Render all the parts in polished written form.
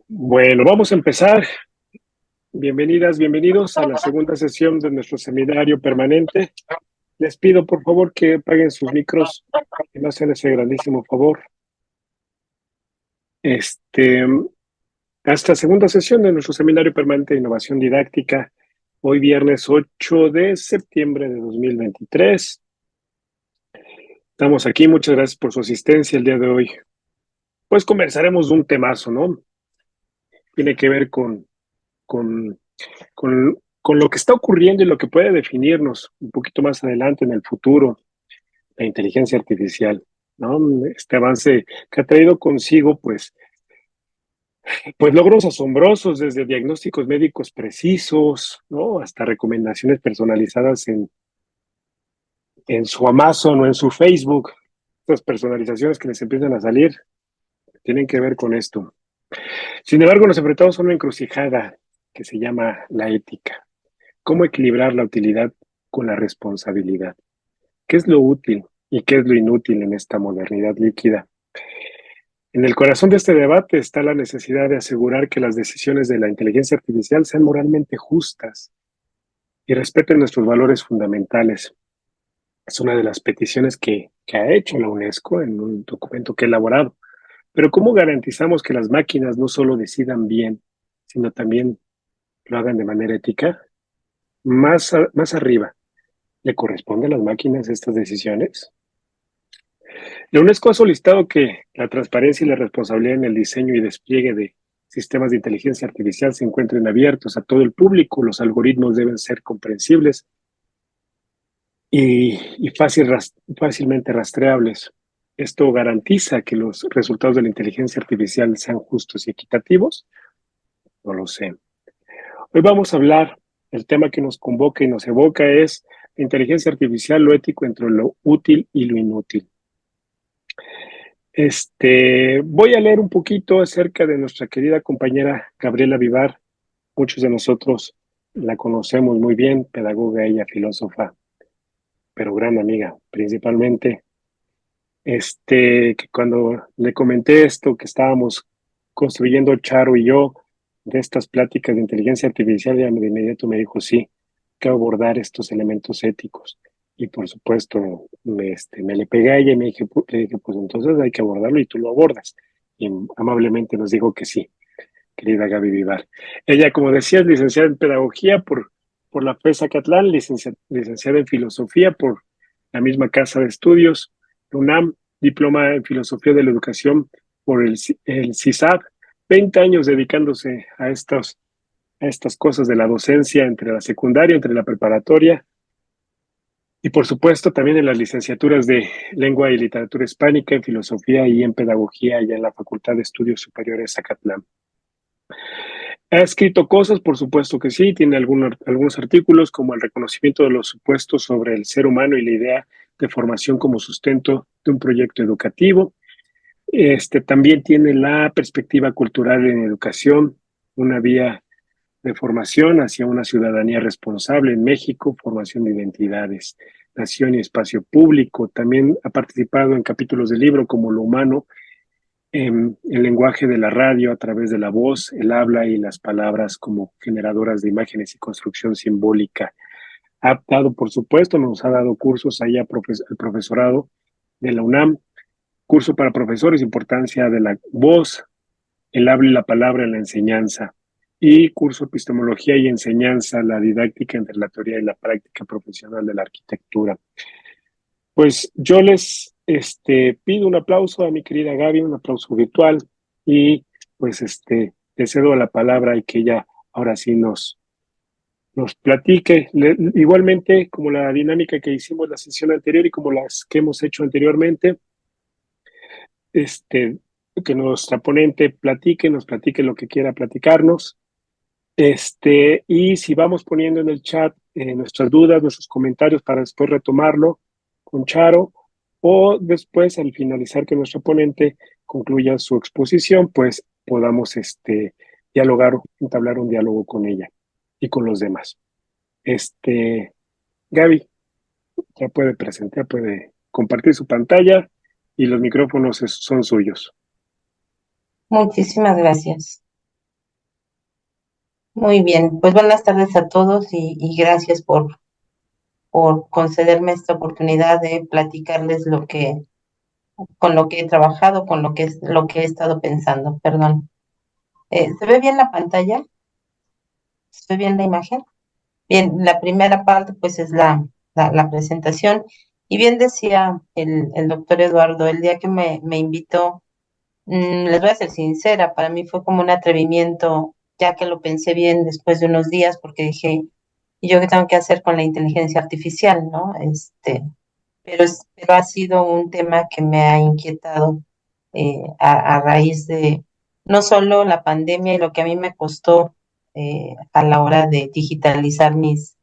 Bueno, vamos a empezar. Bienvenidas, bienvenidos a la segunda sesión de nuestro seminario permanente. Les pido por favor que apaguen sus micros, que me hacen ese grandísimo favor. A esta segunda sesión de nuestro seminario permanente de innovación didáctica, hoy viernes 8 de septiembre de 2023. Estamos aquí, muchas gracias por su asistencia el día de hoy. Pues conversaremos de un temazo, ¿no? Tiene que ver con con lo que está ocurriendo y lo que puede definirnos un poquito más adelante en el futuro, la inteligencia artificial, ¿no? Este avance que ha traído consigo, pues logros asombrosos, desde diagnósticos médicos precisos, ¿no? Hasta recomendaciones personalizadas en su Amazon o en su Facebook. Estas personalizaciones que les empiezan a salir tienen que ver con esto. Sin embargo, nos enfrentamos a una encrucijada que se llama la ética. ¿Cómo equilibrar la utilidad con la responsabilidad? ¿Qué es lo útil y qué es lo inútil en esta modernidad líquida? En el corazón de este debate está la necesidad de asegurar que las decisiones de la inteligencia artificial sean moralmente justas y respeten nuestros valores fundamentales. Es una de las peticiones que ha hecho la UNESCO en un documento que ha elaborado. Pero ¿cómo garantizamos que las máquinas no solo decidan bien, sino también lo hagan de manera ética? Más arriba, ¿le corresponden a las máquinas estas decisiones? La UNESCO ha solicitado que la transparencia y la responsabilidad en el diseño y despliegue de sistemas de inteligencia artificial se encuentren abiertos a todo el público. Los algoritmos deben ser comprensibles y fácilmente rastreables. Esto garantiza que los resultados de la inteligencia artificial sean justos y equitativos. No lo sé. Hoy vamos a hablar, el tema que nos convoca y nos evoca es la inteligencia artificial, lo ético entre lo útil y lo inútil. Voy a leer un poquito acerca de nuestra querida compañera Gabriela Vivar. Muchos de nosotros la conocemos muy bien, pedagoga, ella filósofa, pero gran amiga, principalmente. Que cuando le comenté esto, que estábamos construyendo Charo y yo, de estas pláticas de inteligencia artificial, ya de inmediato me dijo, sí, hay que abordar estos elementos éticos. Y por supuesto, me le pegué a ella y le dije, pues entonces hay que abordarlo y tú lo abordas. Y amablemente nos dijo que sí, querida Gaby Vivar. Ella, como decía, es licenciada en Pedagogía por la FES Acatlán, licenciada en Filosofía por la misma Casa de Estudios, UNAM, diploma en Filosofía de la Educación por el CISAD, 20 años dedicándose a estas cosas de la docencia entre la secundaria, entre la preparatoria, y por supuesto también en las licenciaturas de Lengua y Literatura Hispánica, en Filosofía y en Pedagogía, y en la Facultad de Estudios Superiores Acatlán. ¿Ha escrito cosas? Por supuesto que sí. Tiene algunos artículos como el reconocimiento de los supuestos sobre el ser humano y la idea de formación como sustento de un proyecto educativo. También tiene la perspectiva cultural en educación, una vía de formación hacia una ciudadanía responsable en México, formación de identidades, nación y espacio público. También ha participado en capítulos del libro como Lo humano, el lenguaje de la radio a través de la voz, el habla y las palabras como generadoras de imágenes y construcción simbólica. Ha dado, por supuesto, nos ha dado cursos ahí al profesorado de la UNAM, curso para profesores, importancia de la voz, el habla y la palabra en la enseñanza, y curso epistemología y enseñanza, la didáctica entre la teoría y la práctica profesional de la arquitectura. Pues yo les pido un aplauso a mi querida Gaby, un aplauso virtual, y pues le cedo la palabra y que ella ahora sí nos platique. Igualmente, como la dinámica que hicimos la sesión anterior y como las que hemos hecho anteriormente, este, que nuestra ponente nos platique lo que quiera platicarnos. Y si vamos poniendo en el chat nuestras dudas, nuestros comentarios para después retomarlo con Charo, o después al finalizar que nuestro ponente concluya su exposición, pues podamos dialogar, entablar un diálogo con ella y con los demás. Gaby ya puede presentar, puede compartir su pantalla y los micrófonos son suyos. Muchísimas gracias. Muy bien, pues buenas tardes a todos y gracias por concederme esta oportunidad de platicarles con lo que he trabajado, con lo que he estado pensando, perdón. ¿Se ve bien la pantalla? ¿Se ve bien la imagen? Bien, la primera parte pues es la presentación. Y bien decía el doctor Eduardo, el día que me invitó, les voy a ser sincera, para mí fue como un atrevimiento, ya que lo pensé bien después de unos días, porque dije, ¿y yo qué tengo que hacer con la inteligencia artificial, no? Pero ha sido un tema que me ha inquietado a raíz de no solo la pandemia y lo que a mí me costó a la hora de digitalizar mis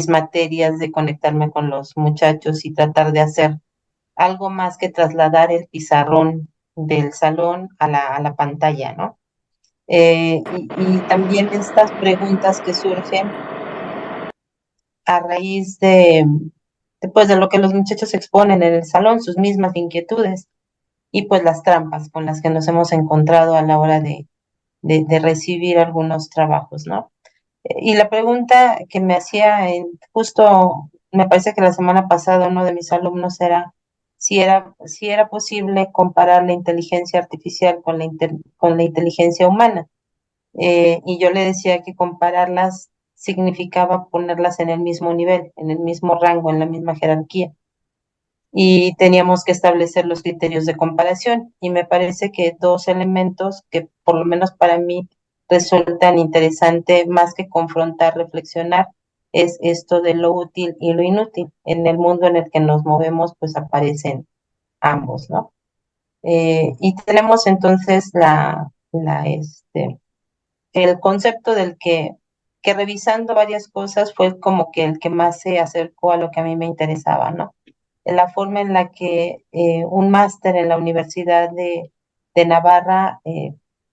materias, de conectarme con los muchachos y tratar de hacer algo más que trasladar el pizarrón del salón a la pantalla, ¿no? Y también estas preguntas que surgen a raíz pues, de lo que los muchachos exponen en el salón, sus mismas inquietudes y pues las trampas con las que nos hemos encontrado a la hora de recibir algunos trabajos, ¿no? Y la pregunta que me hacía justo, me parece que la semana pasada uno de mis alumnos era si era posible comparar la inteligencia artificial con con la inteligencia humana. Y yo le decía que compararlas significaba ponerlas en el mismo nivel, en el mismo rango, en la misma jerarquía. Y teníamos que establecer los criterios de comparación. Y me parece que dos elementos que por lo menos para mí resultan interesante más que confrontar, reflexionar, es esto de lo útil y lo inútil. En el mundo en el que nos movemos, pues aparecen ambos, ¿no? Y tenemos entonces el concepto que revisando varias cosas fue como que el que más se acercó a lo que a mí me interesaba, ¿no? La forma en la que un máster en la Universidad de Navarra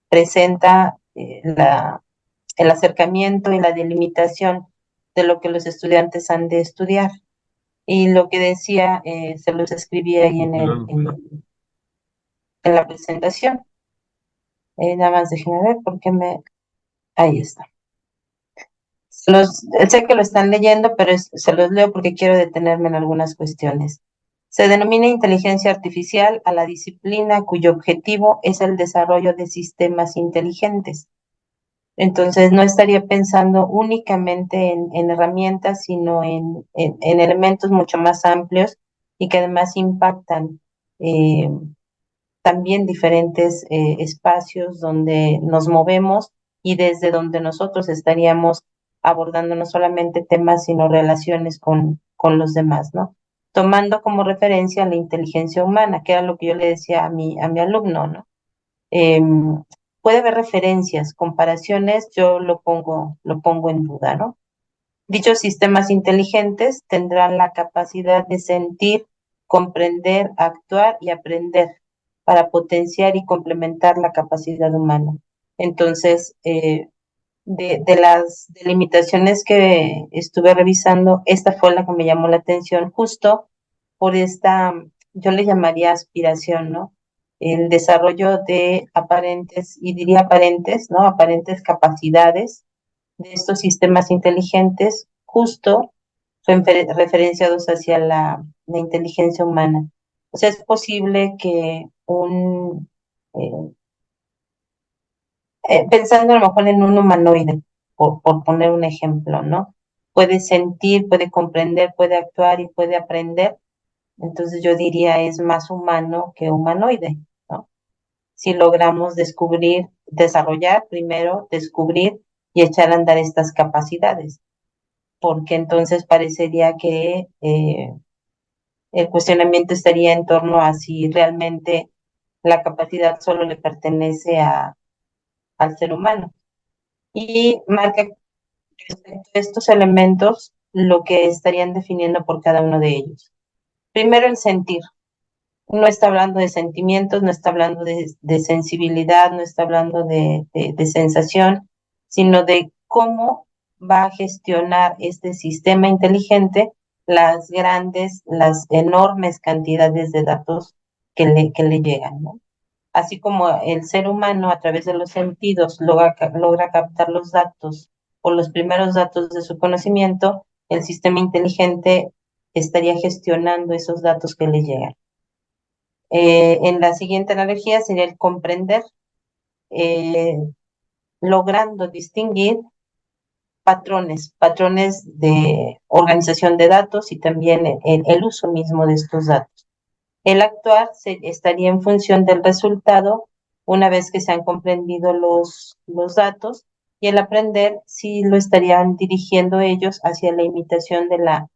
presenta el acercamiento y la delimitación de lo que los estudiantes han de estudiar. Y lo que decía, se los escribí ahí en la presentación. Nada más déjenme ver porque ahí está. Sé que lo están leyendo, pero se los leo porque quiero detenerme en algunas cuestiones. Se denomina inteligencia artificial a la disciplina cuyo objetivo es el desarrollo de sistemas inteligentes. Entonces, no estaría pensando únicamente en herramientas, sino en elementos mucho más amplios y que además impactan eh, también diferentes espacios donde nos movemos y desde donde nosotros estaríamos abordando no solamente temas, sino relaciones con los demás, ¿no? Tomando como referencia la inteligencia humana, que era lo que yo le decía a mi alumno, ¿no? Eh, puede haber referencias, comparaciones, yo lo pongo en duda, ¿no? Dichos sistemas inteligentes tendrán la capacidad de sentir, comprender, actuar y aprender para potenciar y complementar la capacidad humana. Entonces, de las delimitaciones que estuve revisando, esta fue la que me llamó la atención justo por esta, yo le llamaría aspiración, ¿no? El desarrollo de aparentes, y diría aparentes, ¿no? Aparentes capacidades de estos sistemas inteligentes justo referenciados hacia la inteligencia humana. O sea, es posible que eh, pensando a lo mejor en un humanoide, por poner un ejemplo, ¿no? Puede sentir, puede comprender, puede actuar y puede aprender. Entonces yo diría es más humano que humanoide, ¿no? Si logramos descubrir, desarrollar primero, descubrir y echar a andar estas capacidades, porque entonces parecería que el cuestionamiento estaría en torno a si realmente la capacidad solo le pertenece al ser humano. Y marca respecto a estos elementos lo que estarían definiendo por cada uno de ellos. Primero, el sentir. No está hablando de sentimientos, no está hablando de sensibilidad, no está hablando de sensación, sino de cómo va a gestionar este sistema inteligente las enormes cantidades de datos que le llegan, ¿no? Así como el ser humano a través de los sentidos logra captar los datos por los primeros datos de su conocimiento, el sistema inteligente estaría gestionando esos datos que le llegan. En la siguiente analogía sería el comprender, eh, logrando distinguir patrones de organización de datos y también el uso mismo de estos datos. El actuar estaría en función del resultado una vez que se han comprendido los datos, y el aprender sí lo estarían dirigiendo ellos hacia la imitación de la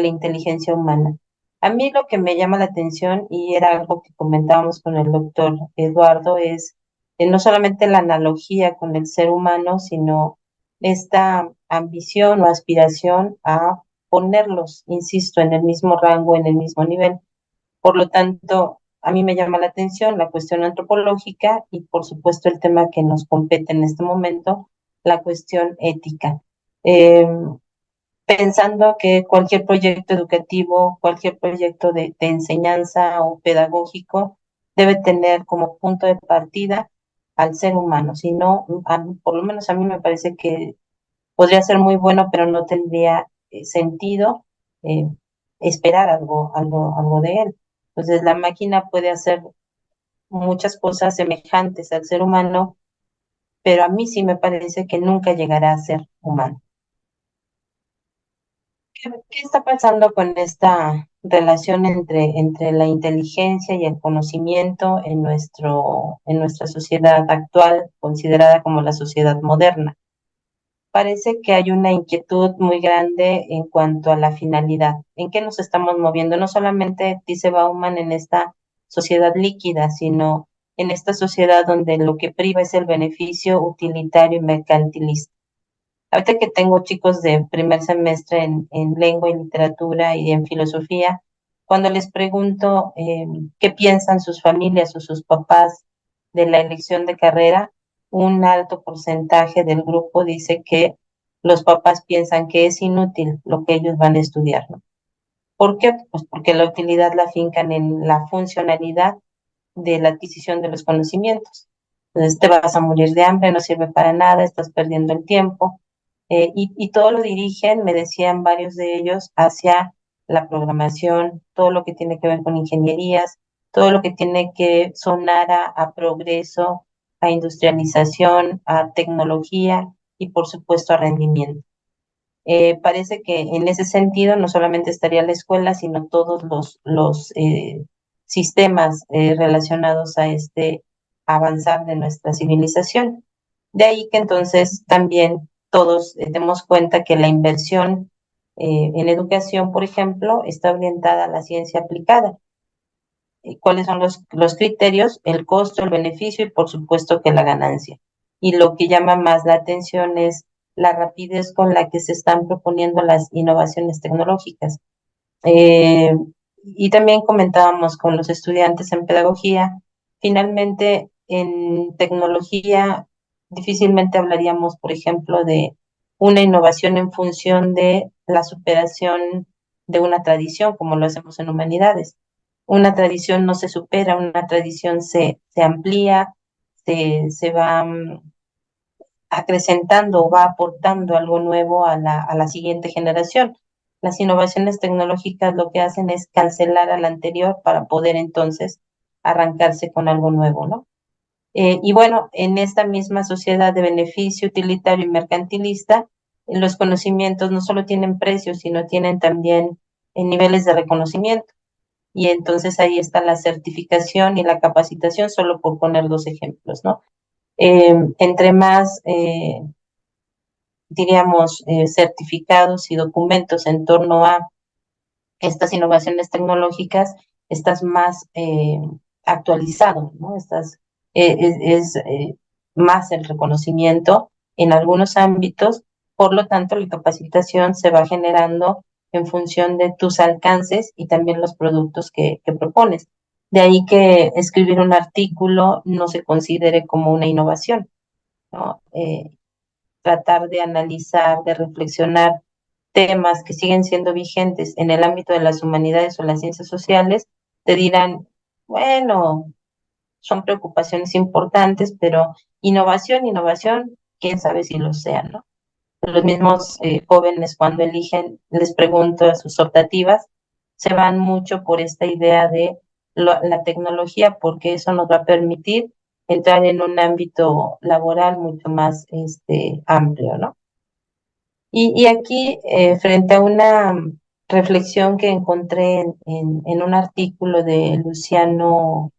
inteligencia humana. A mí lo que me llama la atención, y era algo que comentábamos con el doctor Eduardo, es no solamente la analogía con el ser humano, sino esta ambición o aspiración a ponerlos, insisto, en el mismo rango, en el mismo nivel. Por lo tanto, a mí me llama la atención la cuestión antropológica y, por supuesto, el tema que nos compete en este momento, la cuestión ética. Eh, Pensando que cualquier proyecto educativo, cualquier proyecto de enseñanza o pedagógico debe tener como punto de partida al ser humano. Si no, por lo menos a mí me parece que podría ser muy bueno, pero no tendría sentido eh, esperar algo de él. Entonces, la máquina puede hacer muchas cosas semejantes al ser humano, pero a mí sí me parece que nunca llegará a ser humano. ¿Qué está pasando con esta relación entre la inteligencia y el conocimiento en nuestra sociedad actual, considerada como la sociedad moderna? Parece que hay una inquietud muy grande en cuanto a la finalidad. ¿En qué nos estamos moviendo? No solamente, dice Bauman, en esta sociedad líquida, sino en esta sociedad donde lo que priva es el beneficio utilitario y mercantilista. Ahorita que tengo chicos de primer semestre en lengua y literatura y en filosofía, cuando les pregunto qué piensan sus familias o sus papás de la elección de carrera, un alto porcentaje del grupo dice que los papás piensan que es inútil lo que ellos van a estudiar, ¿no? ¿Por qué? Pues porque la utilidad la fincan en la funcionalidad de la adquisición de los conocimientos. Entonces te vas a morir de hambre, no sirve para nada, estás perdiendo el tiempo. Y todo lo dirigen, me decían varios de ellos, hacia la programación, todo lo que tiene que ver con ingenierías, todo lo que tiene que sonar a progreso, a industrialización, a tecnología y por supuesto a rendimiento. Parece que en ese sentido no solamente estaría la escuela, sino todos los sistemas relacionados a este avanzar de nuestra civilización. De ahí que entonces también todos demos cuenta que la inversión en educación, por ejemplo, está orientada a la ciencia aplicada. ¿Cuáles son los criterios? El costo, el beneficio y por supuesto que la ganancia. Y lo que llama más la atención es la rapidez con la que se están proponiendo las innovaciones tecnológicas. Eh, y también comentábamos con los estudiantes en pedagogía, finalmente en tecnología difícilmente hablaríamos, por ejemplo, de una innovación en función de la superación de una tradición, como lo hacemos en humanidades. Una tradición no se supera, una tradición se amplía, se va acrecentando o va aportando algo nuevo a la siguiente generación. Las innovaciones tecnológicas lo que hacen es cancelar al anterior para poder entonces arrancarse con algo nuevo, ¿no? Y bueno, en esta misma sociedad de beneficio utilitario y mercantilista, los conocimientos no solo tienen precios, sino tienen también niveles de reconocimiento. Y entonces ahí está la certificación y la capacitación, solo por poner dos ejemplos, ¿no? Entre más diríamos, certificados y documentos en torno a estas innovaciones tecnológicas, estás más actualizado, ¿no? Es más el reconocimiento en algunos ámbitos, por lo tanto, la capacitación se va generando en función de tus alcances y también los productos que propones. De ahí que escribir un artículo no se considere como una innovación, ¿no? Tratar de analizar, de reflexionar temas que siguen siendo vigentes en el ámbito de las humanidades o las ciencias sociales, te dirán, bueno, son preocupaciones importantes, pero innovación, quién sabe si lo sea, ¿no? los mismos jóvenes cuando eligen, les pregunto a sus optativas, se van mucho por esta idea de la tecnología, porque eso nos va a permitir entrar en un ámbito laboral mucho más amplio, ¿no? Y aquí, frente a una reflexión que encontré en un artículo de Luciano,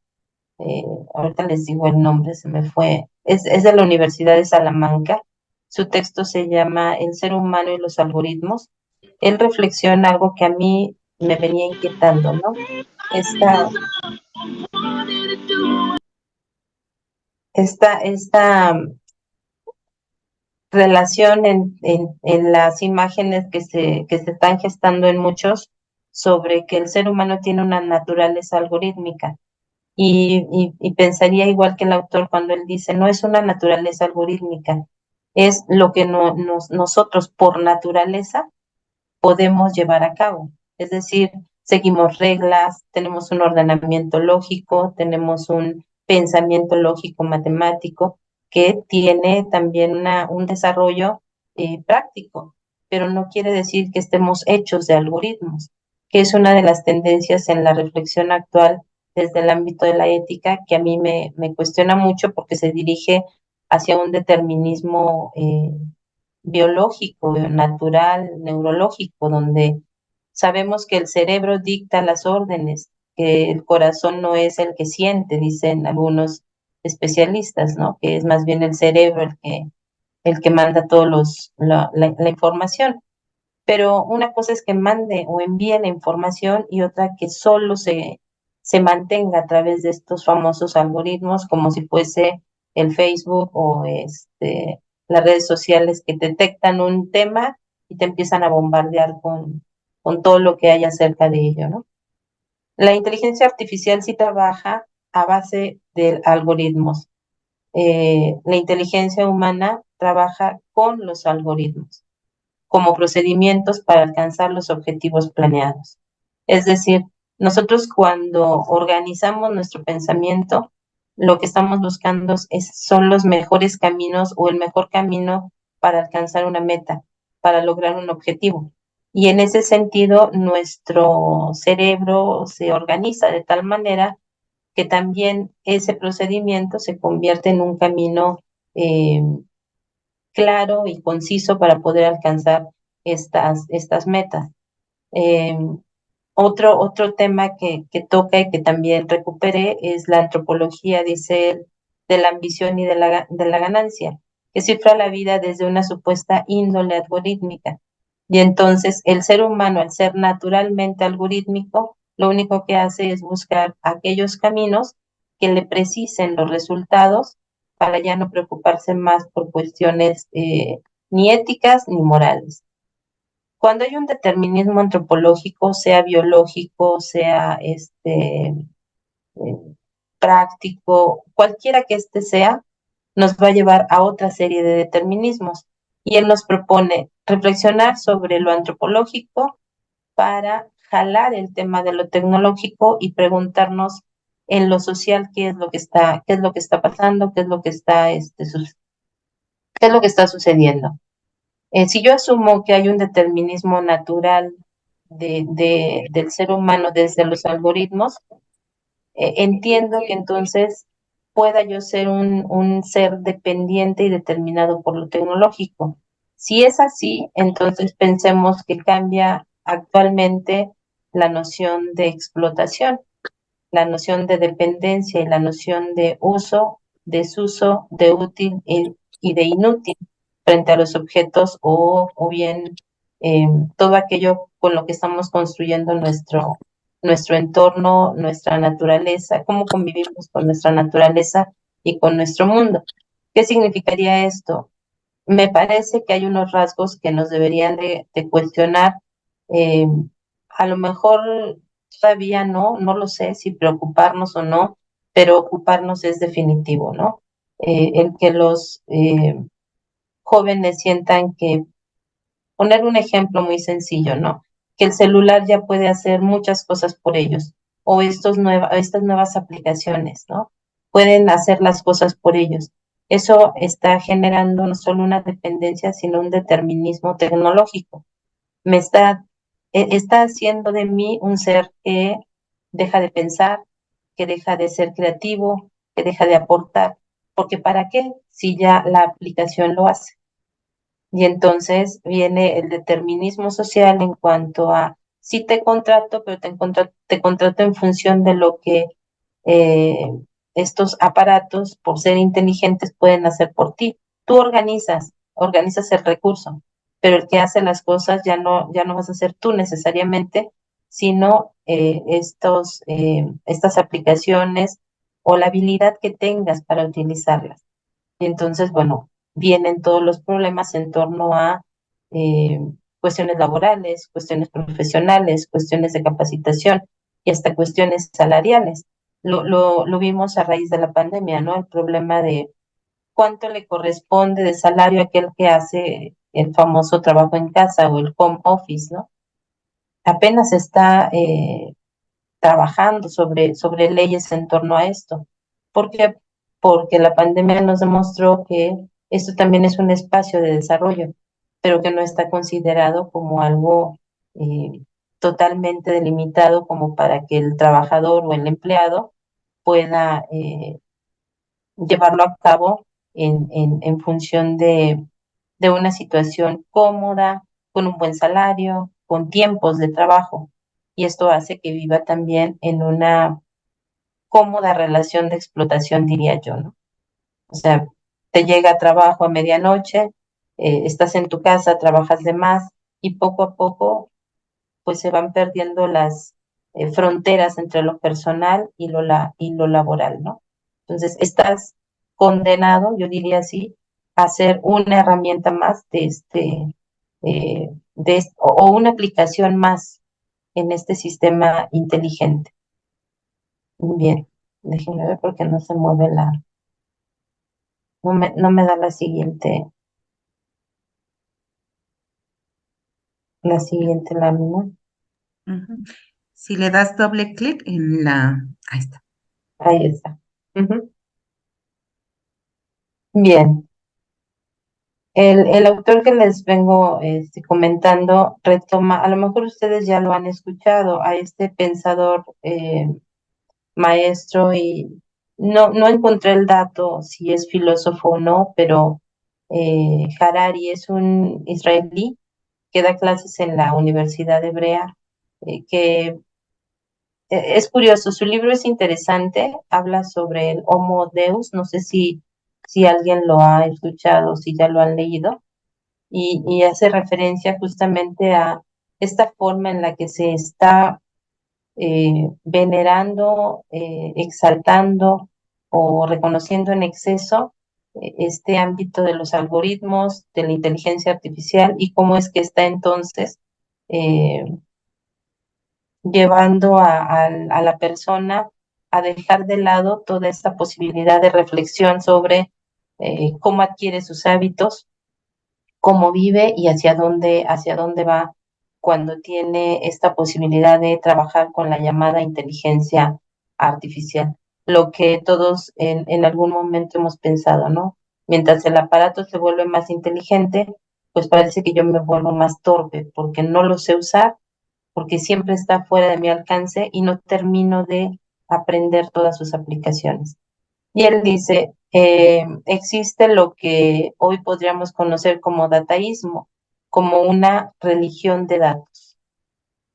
ahorita les digo el nombre, se me fue, es de la Universidad de Salamanca. Su texto se llama El ser humano y los algoritmos. Él reflexiona algo que a mí me venía inquietando, ¿no? Esta relación en las imágenes que se están gestando en muchos sobre que el ser humano tiene una naturaleza algorítmica. Y pensaría igual que el autor cuando él dice, no es una naturaleza algorítmica, es lo que nosotros por naturaleza podemos llevar a cabo. Es decir, seguimos reglas, tenemos un ordenamiento lógico, tenemos un pensamiento lógico matemático que tiene también un desarrollo práctico, pero no quiere decir que estemos hechos de algoritmos, que es una de las tendencias en la reflexión actual desde el ámbito de la ética que a mí me cuestiona mucho porque se dirige hacia un determinismo biológico, natural, neurológico, donde sabemos que el cerebro dicta las órdenes, que el corazón no es el que siente, dicen algunos especialistas, ¿no? Que es más bien el cerebro el que manda todos la información. Pero una cosa es que mande o envíe la información y otra que solo se mantenga a través de estos famosos algoritmos, como si fuese el Facebook o las redes sociales que detectan un tema y te empiezan a bombardear con todo lo que hay acerca de ello, ¿no? La inteligencia artificial sí trabaja a base de algoritmos. La inteligencia humana trabaja con los algoritmos como procedimientos para alcanzar los objetivos planeados. Es decir, nosotros cuando organizamos nuestro pensamiento, lo que estamos buscando son los mejores caminos o el mejor camino para alcanzar una meta, para lograr un objetivo. Y en ese sentido, nuestro cerebro se organiza de tal manera que también ese procedimiento se convierte en un camino eh, claro y conciso para poder alcanzar estas metas. Eh, otro tema que toca y que también recuperé es la antropología, dice él, de la ambición y de la ganancia, que cifra la vida desde una supuesta índole algorítmica. Y entonces el ser humano, al ser naturalmente algorítmico, lo único que hace es buscar aquellos caminos que le precisen los resultados para ya no preocuparse más por cuestiones ni éticas ni morales. Cuando hay un determinismo antropológico, sea biológico, sea práctico, cualquiera que éste sea, nos va a llevar a otra serie de determinismos. Y él nos propone reflexionar sobre lo antropológico para jalar el tema de lo tecnológico y preguntarnos en lo social qué es lo que está pasando, qué es lo que está sucediendo. Si yo asumo que hay un determinismo natural del ser humano desde los algoritmos, entiendo que entonces pueda yo ser un ser dependiente y determinado por lo tecnológico. Si es así, entonces pensemos que cambia actualmente la noción de explotación, la noción de dependencia y la noción de uso, desuso, de útil y de inútil frente a los objetos o bien todo aquello con lo que estamos construyendo nuestro entorno, nuestra naturaleza, cómo convivimos con nuestra naturaleza y con nuestro mundo. ¿Qué significaría esto? Me parece que hay unos rasgos que nos deberían de cuestionar. eh, a lo mejor todavía no lo sé si preocuparnos o no, pero ocuparnos es definitivo, ¿no? El que los jóvenes sientan que, poner un ejemplo muy sencillo, ¿no? Que el celular ya puede hacer muchas cosas por ellos, o estas nuevas aplicaciones, ¿no? Pueden hacer las cosas por ellos. Eso está generando no solo una dependencia, sino un determinismo tecnológico. Me está haciendo de mí un ser que deja de pensar, que deja de ser creativo, que deja de aportar, porque ¿para qué? Si ya la aplicación lo hace. Y entonces viene el determinismo social en cuanto a, sí te contrato, pero te contrato en función de lo que eh, estos aparatos, por ser inteligentes, pueden hacer por ti. Tú organizas el recurso, pero el que hace las cosas ya no vas a ser tú necesariamente, sino estas aplicaciones o la habilidad que tengas para utilizarlas. Y entonces, bueno, vienen todos los problemas en torno a eh, cuestiones laborales, cuestiones profesionales, cuestiones de capacitación y hasta cuestiones salariales. Lo vimos a raíz de la pandemia, ¿no? El problema de cuánto le corresponde de salario a aquel que hace el famoso trabajo en casa o el home office, ¿no? Apenas está trabajando sobre leyes en torno a esto. ¿Por qué? Porque la pandemia nos demostró que esto también es un espacio de desarrollo, pero que no está considerado como algo eh, totalmente delimitado como para que el trabajador o el empleado pueda llevarlo a cabo en función de una situación cómoda, con un buen salario, con tiempos de trabajo. Y esto hace que viva también en una cómoda relación de explotación, diría yo, ¿no? O sea, te llega trabajo a medianoche, estás en tu casa, trabajas de más y poco a poco pues se van perdiendo las fronteras entre lo personal y lo laboral, ¿no? Entonces, estás condenado, yo diría así, a ser una herramienta más o una aplicación más en este sistema inteligente. Bien, déjenme ver porque no se mueve no me da la siguiente lámina. Ujú. Si le das doble clic en la... Ahí está. Ahí está. Ujú. Bien, el autor que les vengo comentando retoma, a lo mejor ustedes ya lo han escuchado, a este pensador maestro y no encontré el dato si es filósofo o no, pero Harari es un israelí que da clases en la Universidad Hebrea, que es curioso, su libro es interesante, habla sobre el Homo Deus, no sé si alguien lo ha escuchado, si ya lo han leído, y hace referencia justamente a esta forma en la que se está venerando, exaltando o reconociendo en exceso este ámbito de los algoritmos, de la inteligencia artificial y cómo es que está entonces eh, llevando a la persona a dejar de lado toda esta posibilidad de reflexión sobre cómo adquiere sus hábitos, cómo vive y hacia dónde va cuando tiene esta posibilidad de trabajar con la llamada inteligencia artificial. Lo que todos en algún momento hemos pensado, ¿no? Mientras el aparato se vuelve más inteligente, pues parece que yo me vuelvo más torpe porque no lo sé usar, porque siempre está fuera de mi alcance y no termino de aprender todas sus aplicaciones. Y él dice, existe lo que hoy podríamos conocer como dataísmo, como una religión de datos.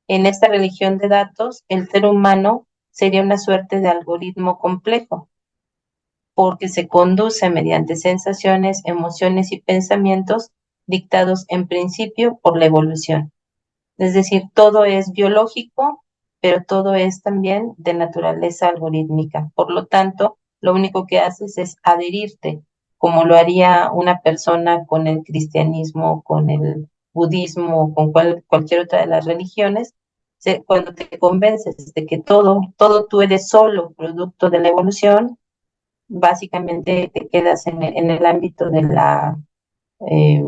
En esta religión de datos, el ser humano sería una suerte de algoritmo complejo, porque se conduce mediante sensaciones, emociones y pensamientos dictados en principio por la evolución. Es decir, todo es biológico, pero todo es también de naturaleza algorítmica. Por lo tanto, lo único que haces es adherirte, como lo haría una persona con el cristianismo, con el budismo, con cualquier otra de las religiones. Cuando te convences de que todo tú eres solo producto de la evolución, básicamente te quedas en el ámbito eh,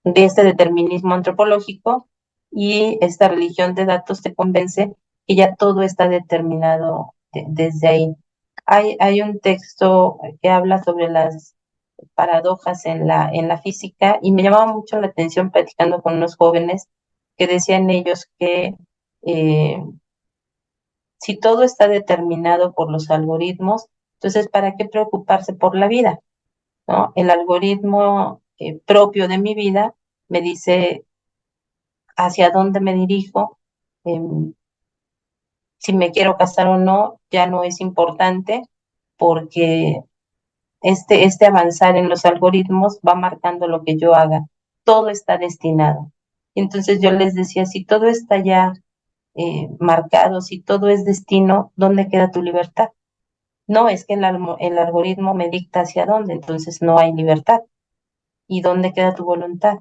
de este determinismo antropológico y esta religión de datos te convence que ya todo está determinado desde ahí. Hay un texto que habla sobre las paradojas en la física y me llamaba mucho la atención platicando con unos jóvenes que decían ellos que eh, si todo está determinado por los algoritmos, entonces ¿para qué preocuparse por la vida? ¿No? El algoritmo propio de mi vida me dice hacia dónde me dirijo, em, si me quiero casar o no, ya no es importante porque este avanzar en los algoritmos va marcando lo que yo haga. Todo está destinado. Entonces yo les decía, si todo está ya marcado, si todo es destino, ¿dónde queda tu libertad? No, es que el algoritmo me dicta hacia dónde, entonces no hay libertad. ¿Y dónde queda tu voluntad?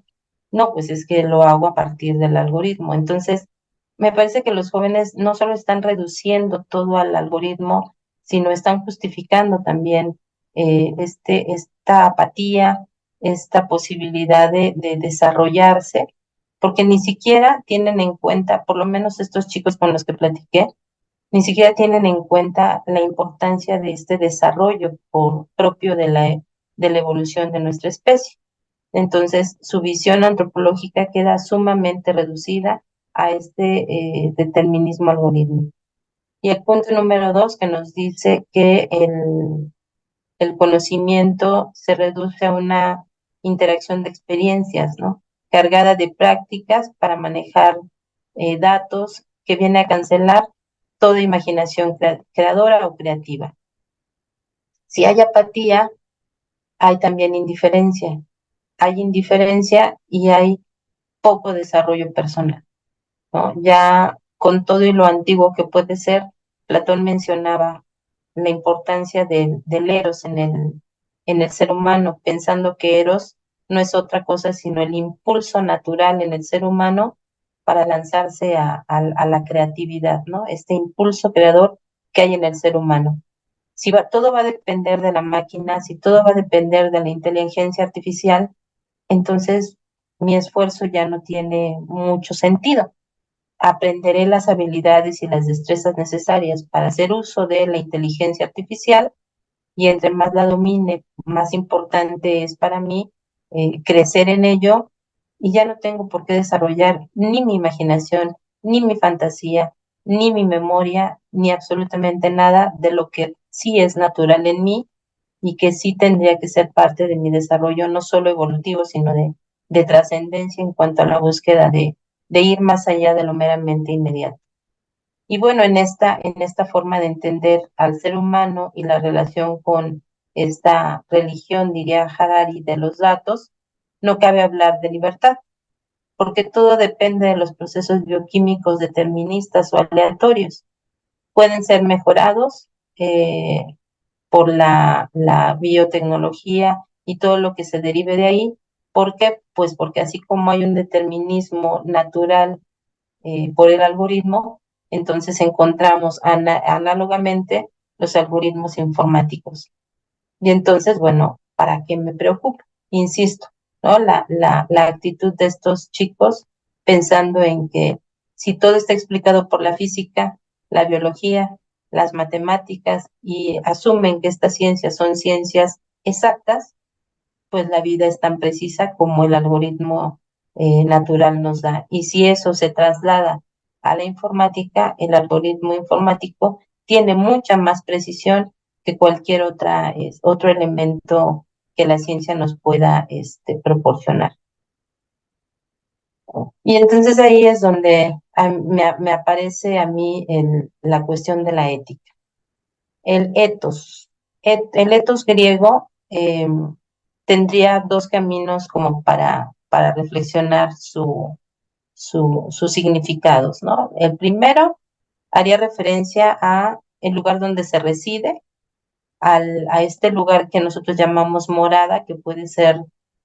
No, pues es que lo hago a partir del algoritmo. Entonces, me parece que los jóvenes no solo están reduciendo todo al algoritmo, sino están justificando también esta apatía, esta posibilidad de desarrollarse, porque ni siquiera tienen en cuenta, por lo menos estos chicos con los que platiqué, ni siquiera tienen en cuenta la importancia de este desarrollo propio de la evolución de nuestra especie. Entonces, su visión antropológica queda sumamente reducida a este determinismo algorítmico. Y el punto número 2 que nos dice que el conocimiento se reduce a una interacción de experiencias, ¿no? Cargada de prácticas para manejar datos que viene a cancelar toda imaginación creadora o creativa. Si hay apatía, hay también indiferencia. Hay indiferencia y hay poco desarrollo personal, ¿no? Ya con todo y lo antiguo que puede ser, Platón mencionaba la importancia del eros en el ser humano, pensando que eros no es otra cosa sino el impulso natural en el ser humano para lanzarse a la creatividad, ¿no? Este impulso creador que hay en el ser humano. Si todo va a depender de la máquina, si todo va a depender de la inteligencia artificial, entonces mi esfuerzo ya no tiene mucho sentido. Aprenderé las habilidades y las destrezas necesarias para hacer uso de la inteligencia artificial y entre más la domine, más importante es para mí crecer en ello y ya no tengo por qué desarrollar ni mi imaginación, ni mi fantasía, ni mi memoria, ni absolutamente nada de lo que sí es natural en mí y que sí tendría que ser parte de mi desarrollo, no solo evolutivo, sino de trascendencia en cuanto a la búsqueda de ir más allá de lo meramente inmediato. Y bueno, en esta forma de entender al ser humano y la relación con esta religión, diría Harari, de los datos, no cabe hablar de libertad, porque todo depende de los procesos bioquímicos deterministas o aleatorios. Pueden ser mejorados por la biotecnología y todo lo que se derive de ahí. ¿Por qué? Pues porque así como hay un determinismo natural por el algoritmo, entonces encontramos análogamente los algoritmos informáticos. Y entonces, bueno, ¿para qué me preocupo? Insisto, ¿no? La actitud de estos chicos pensando en que si todo está explicado por la física, la biología, las matemáticas y asumen que estas ciencias son ciencias exactas, pues la vida es tan precisa como el algoritmo natural nos da. Y si eso se traslada a la informática, el algoritmo informático tiene mucha más precisión que cualquier otro elemento que la ciencia nos pueda proporcionar. Y entonces ahí es donde me aparece a mí la cuestión de la ética. El ethos. El ethos griego tendría dos caminos como para reflexionar sus significados, ¿no? El primero haría referencia a el lugar donde se reside, a este lugar que nosotros llamamos morada, que puede ser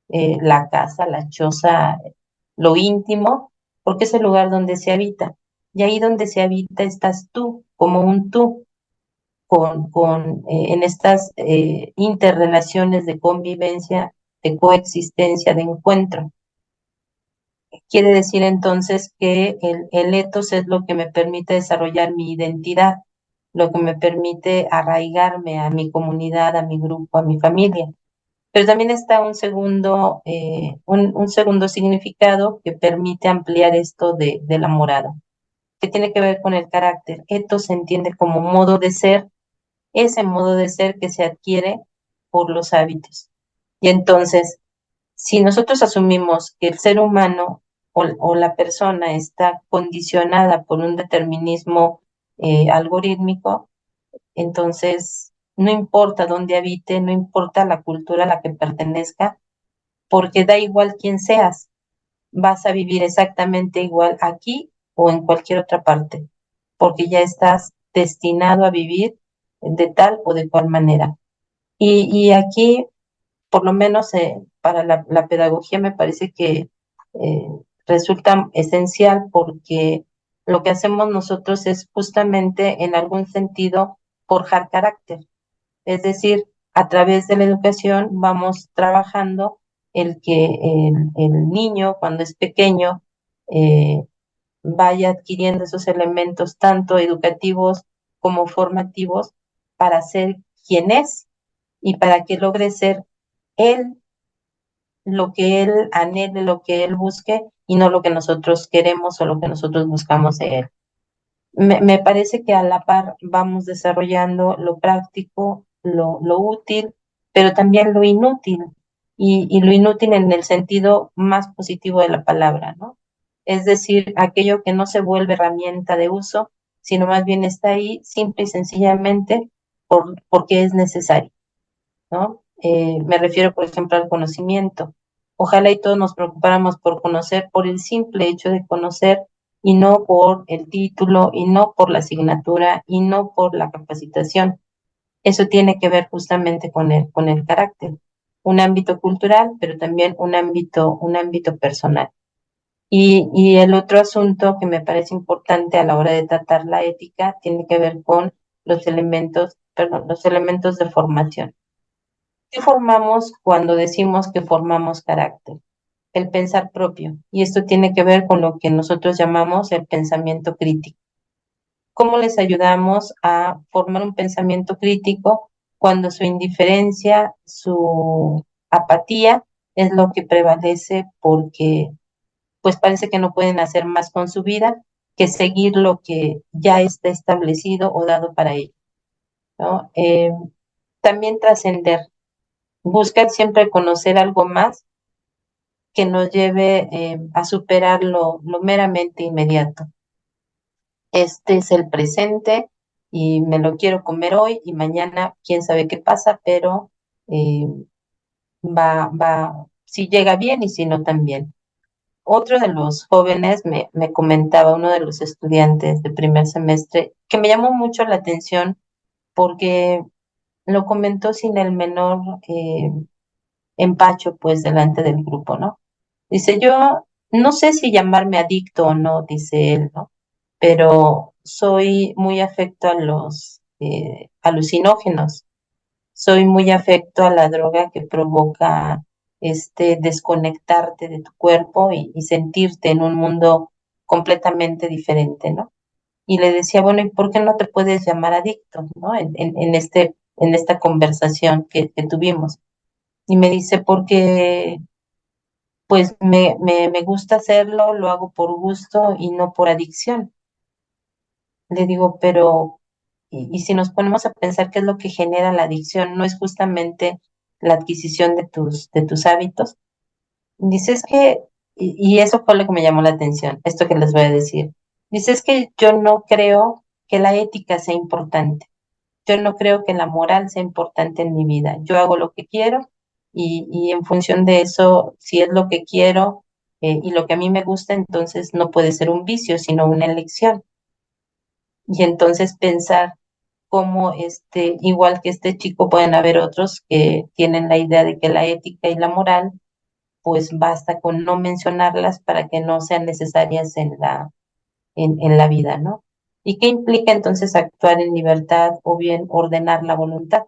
la casa, la choza, lo íntimo, porque es el lugar donde se habita. Y ahí donde se habita estás tú, como un tú, en estas interrelaciones de convivencia, de coexistencia, de encuentro. Quiere decir entonces que el ethos es lo que me permite desarrollar mi identidad, lo que me permite arraigarme a mi comunidad, a mi grupo, a mi familia. Pero también está un segundo significado que permite ampliar esto de la morada, que tiene que ver con el carácter. Esto se entiende como modo de ser, ese modo de ser que se adquiere por los hábitos. Y entonces, si nosotros asumimos que el ser humano o la persona está condicionada por un determinismo algorítmico, entonces no importa dónde habite, no importa la cultura a la que pertenezca, porque da igual quién seas, vas a vivir exactamente igual aquí o en cualquier otra parte, porque ya estás destinado a vivir de tal o de cual manera. Y aquí, por lo menos para la pedagogía, me parece que eh, resulta esencial porque lo que hacemos nosotros es justamente en algún sentido forjar carácter. Es decir, a través de la educación vamos trabajando el que el niño cuando es pequeño eh, vaya adquiriendo esos elementos tanto educativos como formativos para ser quien es y para que logre ser él lo que él anhele, lo que él busque y no lo que nosotros queremos o lo que nosotros buscamos de él. Me parece que a la par vamos desarrollando lo práctico, lo útil, pero también lo inútil, y lo inútil en el sentido más positivo de la palabra, ¿no? Es decir, aquello que no se vuelve herramienta de uso, sino más bien está ahí simple y sencillamente porque es necesario, ¿no? Me refiero, por ejemplo, al conocimiento. Ojalá y todos nos preocupáramos por conocer, por el simple hecho de conocer y no por el título y no por la asignatura y no por la capacitación. Eso tiene que ver justamente con el carácter, un ámbito cultural, pero también un ámbito personal. Y el otro asunto que me parece importante a la hora de tratar la ética tiene que ver con los elementos de formación. ¿Qué formamos cuando decimos que formamos carácter? El pensar propio. Y esto tiene que ver con lo que nosotros llamamos el pensamiento crítico. ¿Cómo les ayudamos a formar un pensamiento crítico cuando su indiferencia, su apatía es lo que prevalece porque pues parece que no pueden hacer más con su vida que seguir lo que ya está establecido o dado para ellos, ¿no? También trascender. Buscan siempre conocer algo más que nos lleve a superar lo meramente inmediato. Este es el presente y me lo quiero comer hoy y mañana quién sabe qué pasa, pero eh, si llega bien y si no también. Otro de los jóvenes me comentaba, uno de los estudiantes de primer semestre, que me llamó mucho la atención porque lo comentó sin el menor empacho, pues, delante del grupo, ¿no? Dice, yo no sé si llamarme adicto o no, dice él, ¿no? Pero soy muy afecto a los alucinógenos, soy muy afecto a la droga que provoca este desconectarte de tu cuerpo y sentirte en un mundo completamente diferente, ¿no? Y le decía, bueno, ¿y por qué no te puedes llamar adicto, ¿no? En esta conversación que tuvimos. Y me dice, porque pues me gusta hacerlo, lo hago por gusto y no por adicción. Le digo, pero, y si nos ponemos a pensar qué es lo que genera la adicción, no es justamente la adquisición de tus hábitos. Dice, es que, y eso fue lo que me llamó la atención, esto que les voy a decir. Dice, es que yo no creo que la ética sea importante. Yo no creo que la moral sea importante en mi vida. Yo hago lo que quiero y en función de eso, si es lo que quiero y lo que a mí me gusta, entonces no puede ser un vicio, sino una elección. Y entonces pensar cómo igual que este chico, pueden haber otros que tienen la idea de que la ética y la moral, pues basta con no mencionarlas para que no sean necesarias en la vida, ¿no? ¿Y qué implica entonces actuar en libertad o bien ordenar la voluntad?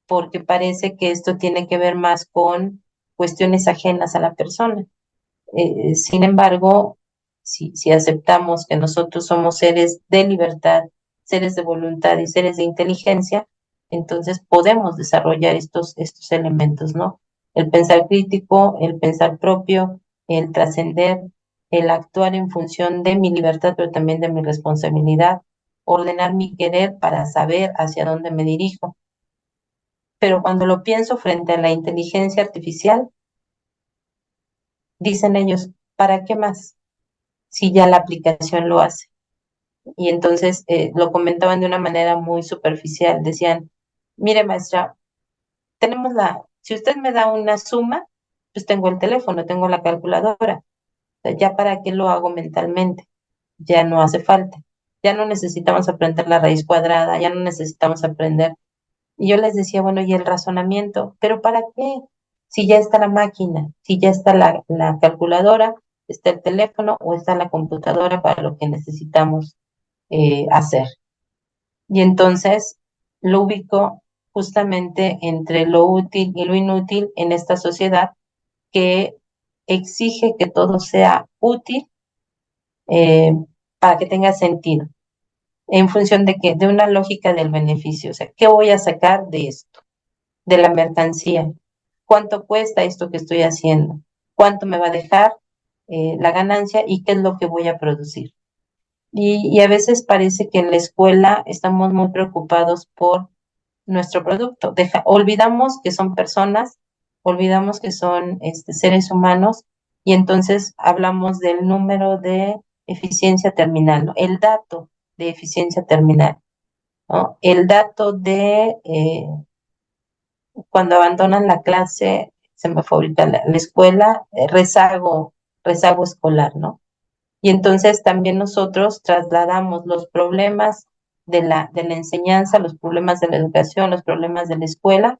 Porque parece que esto tiene que ver más con cuestiones ajenas a la persona. Sin embargo, si aceptamos que nosotros somos seres de libertad, seres de voluntad y seres de inteligencia, entonces podemos desarrollar estos elementos, ¿no? El pensar crítico, el pensar propio, el trascender, el actuar en función de mi libertad, pero también de mi responsabilidad, ordenar mi querer para saber hacia dónde me dirijo. Pero cuando lo pienso frente a la inteligencia artificial, dicen ellos, ¿para qué más? Si ya la aplicación lo hace. Y entonces lo comentaban de una manera muy superficial. Decían, mire maestra, si usted me da una suma, pues tengo el teléfono, tengo la calculadora. O sea, ya para qué lo hago mentalmente, ya no hace falta. Ya no necesitamos aprender la raíz cuadrada, ya no necesitamos aprender. Y yo les decía, bueno, ¿y el razonamiento? ¿Pero para qué? Si ya está la máquina, si ya está la calculadora, está el teléfono o está la computadora para lo que necesitamos hacer. Y entonces lo ubico justamente entre lo útil y lo inútil en esta sociedad que exige que todo sea útil eh, para que tenga sentido, en función de que, de una lógica del beneficio. O sea, ¿qué voy a sacar de esto? De la mercancía. ¿Cuánto cuesta esto que estoy haciendo? ¿Cuánto me va a dejar la ganancia y qué es lo que voy a producir? Y a veces parece que en la escuela estamos muy preocupados por nuestro producto. Olvidamos que son personas, olvidamos que son seres humanos y entonces hablamos del número de eficiencia terminal, ¿no? El dato de eficiencia terminal, ¿no? El dato de cuando abandonan la clase, se me fue ahorita la escuela, rezago escolar, ¿no? Y entonces también nosotros trasladamos los problemas de la enseñanza, los problemas de la educación, los problemas de la escuela,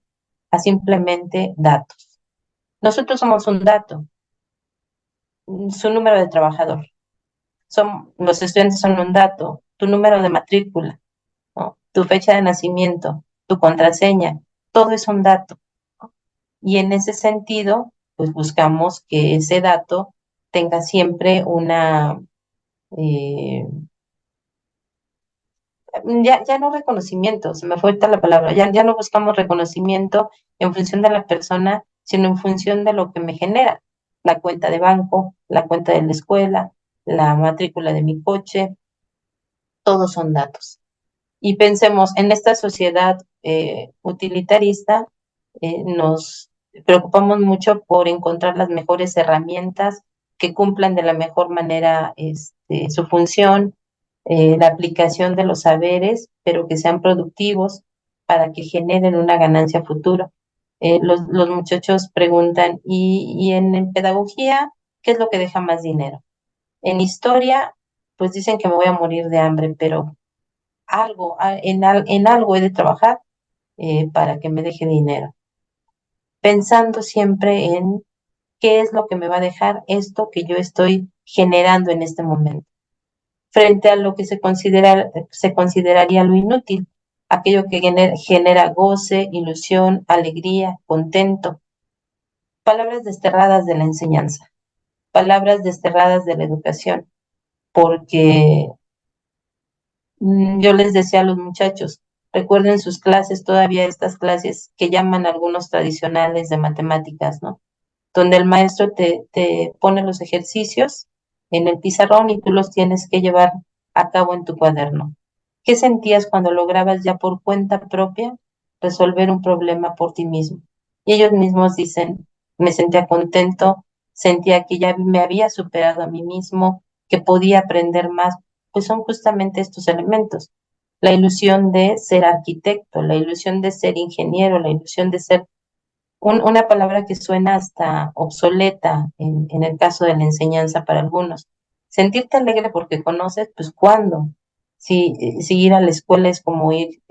a simplemente datos. Nosotros somos un dato, su número de trabajador. Los estudiantes son un dato, tu número de matrícula, ¿no? Tu fecha de nacimiento, tu contraseña, todo es un dato. Y en ese sentido, pues buscamos que ese dato tenga siempre eh, ya no reconocimiento, se me fue ahorita la palabra, ya no buscamos reconocimiento en función de la persona, sino en función de lo que me genera. La cuenta de banco, la cuenta de la escuela, la matrícula de mi coche, todos son datos. Y pensemos, en esta sociedad utilitarista, nos preocupamos mucho por encontrar las mejores herramientas que cumplan de la mejor manera su función, la aplicación de los saberes, pero que sean productivos para que generen una ganancia futura. Los muchachos preguntan, ¿y en pedagogía qué es lo que deja más dinero? En historia, pues dicen que me voy a morir de hambre, pero en algo he de trabajar para que me deje dinero, pensando siempre en qué es lo que me va a dejar esto que yo estoy generando en este momento, frente a lo que se consideraría lo inútil, aquello que genera goce, ilusión, alegría, contento, palabras desterradas de la enseñanza, palabras desterradas de la educación, porque yo les decía a los muchachos, recuerden sus clases, todavía estas clases que llaman algunos tradicionales de matemáticas, ¿no? Donde el maestro te pone los ejercicios en el pizarrón y tú los tienes que llevar a cabo en tu cuaderno. ¿Qué sentías cuando lograbas ya por cuenta propia resolver un problema por ti mismo? Y ellos mismos dicen, me sentía contento, sentía que ya me había superado a mí mismo, que podía aprender más, pues son justamente estos elementos. La ilusión de ser arquitecto, la ilusión de ser ingeniero, la ilusión de ser una palabra que suena hasta obsoleta en el caso de la enseñanza para algunos. Sentirte alegre porque conoces, pues ¿cuándo? Si ir a la escuela es como ir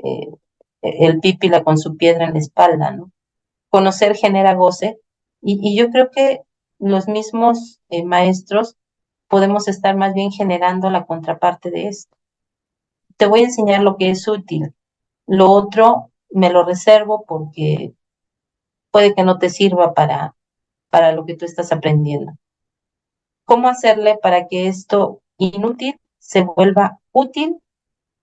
el pípila con su piedra en la espalda, ¿no? Conocer genera goce y yo creo que los mismos maestros podemos estar más bien generando la contraparte de esto. Te voy a enseñar lo que es útil. Lo otro me lo reservo porque puede que no te sirva para lo que tú estás aprendiendo. ¿Cómo hacerle para que esto inútil se vuelva útil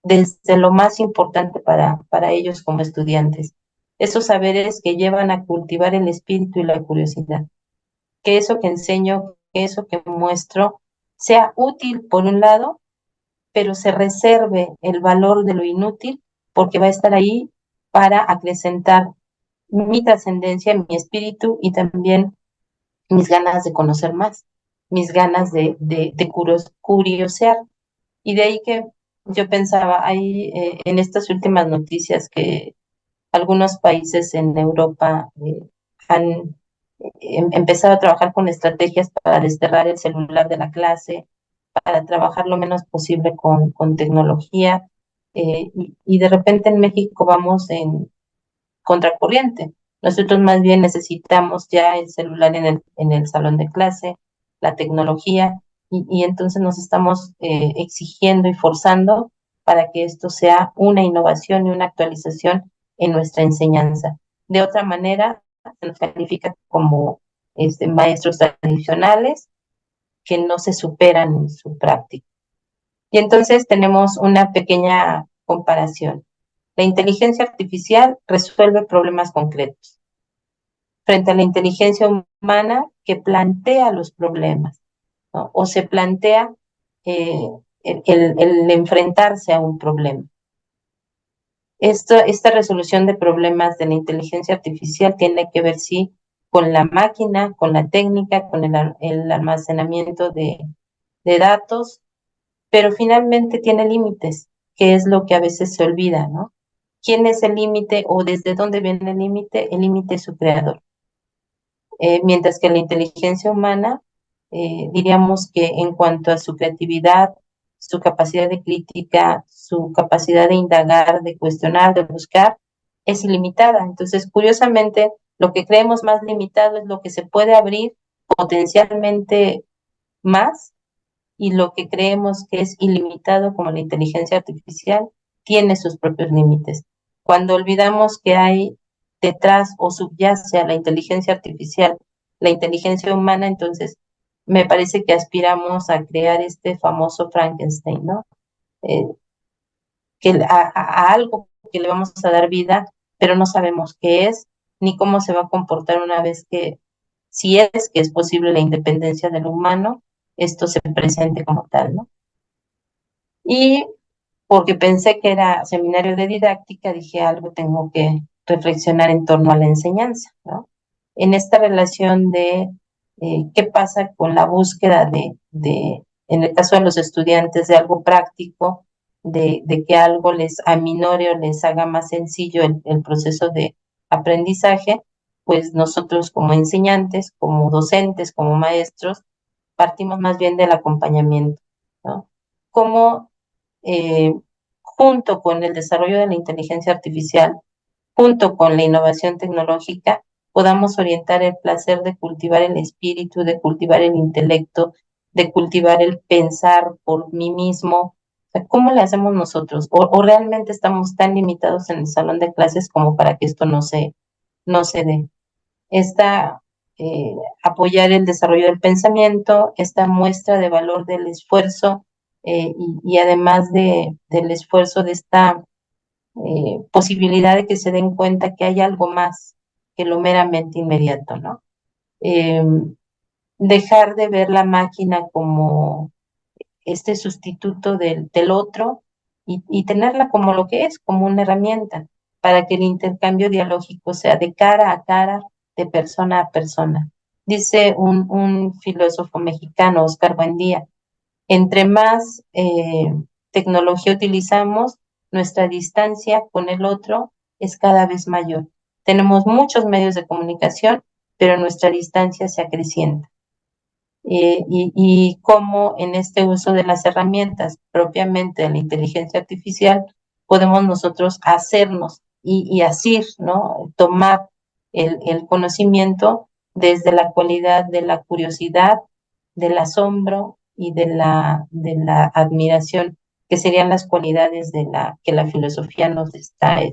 desde lo más importante para ellos como estudiantes. Esos saberes que llevan a cultivar el espíritu y la curiosidad. Que eso que enseño, que eso que muestro, sea útil por un lado, pero se reserve el valor de lo inútil porque va a estar ahí para acrecentar mi trascendencia, mi espíritu y también mis ganas de conocer más, mis ganas de curiosear. Y de ahí que yo pensaba, ahí en estas últimas noticias que algunos países en Europa han empezado a trabajar con estrategias para desterrar el celular de la clase, para trabajar lo menos posible con tecnología, y de repente en México vamos en contracorriente. Nosotros más bien necesitamos ya el celular en el salón de clase, la tecnología, y entonces nos estamos exigiendo y forzando para que esto sea una innovación y una actualización en nuestra enseñanza. De otra manera, se nos califica como maestros tradicionales que no se superan en su práctica. Y entonces tenemos una pequeña comparación. La inteligencia artificial resuelve problemas concretos frente a la inteligencia humana que plantea los problemas, ¿no? O se plantea eh, el enfrentarse a un problema. Esta resolución de problemas de la inteligencia artificial tiene que ver, sí, con la máquina, con la técnica, con el almacenamiento de datos, pero finalmente tiene límites, que es lo que a veces se olvida, ¿no? ¿Quién es el límite o desde dónde viene el límite? El límite es su creador. Mientras que la inteligencia humana, diríamos que en cuanto a su creatividad, su capacidad de crítica, su capacidad de indagar, de cuestionar, de buscar, es ilimitada. Entonces, curiosamente, lo que creemos más limitado es lo que se puede abrir potencialmente más, y lo que creemos que es ilimitado, como la inteligencia artificial, tiene sus propios límites. Cuando olvidamos que hay detrás o subyace a la inteligencia artificial la inteligencia humana, entonces me parece que aspiramos a crear este famoso Frankenstein, ¿no? Eh, a algo que le vamos a dar vida, pero no sabemos qué es ni cómo se va a comportar una vez que, si es que es posible la independencia del humano, esto se presente como tal, ¿no? Y porque pensé que era seminario de didáctica, dije algo tengo que reflexionar en torno a la enseñanza, ¿no? En esta relación de qué pasa con la búsqueda en el caso de los estudiantes, de algo práctico, de que algo les aminore o les haga más sencillo el proceso de aprendizaje, pues nosotros como enseñantes, como docentes, como maestros, partimos más bien del acompañamiento, ¿no? Cómo eh, junto con el desarrollo de la inteligencia artificial, junto con la innovación tecnológica, podamos orientar el placer de cultivar el espíritu, de cultivar el intelecto, de cultivar el pensar por mí mismo. O sea, ¿cómo le hacemos nosotros? O realmente estamos tan limitados en el salón de clases como para que esto no se dé? Esta, apoyar el desarrollo del pensamiento, esta muestra de valor del esfuerzo, y además del esfuerzo de esta posibilidad de que se den cuenta que hay algo más que lo meramente inmediato, ¿no? Eh, Dejar de ver la máquina como este sustituto del otro, y tenerla como lo que es, como una herramienta, para que el intercambio dialógico sea de cara a cara, de persona a persona. Dice un filósofo mexicano, Oscar Buendía, entre más tecnología utilizamos, nuestra distancia con el otro es cada vez mayor. Tenemos muchos medios de comunicación, pero nuestra distancia se acrecienta. Y cómo en este uso de las herramientas propiamente de la inteligencia artificial podemos nosotros hacernos y asir, ¿no? Tomar el conocimiento desde la cualidad de la curiosidad, del asombro y de la admiración, que serían las cualidades que la filosofía nos está eh,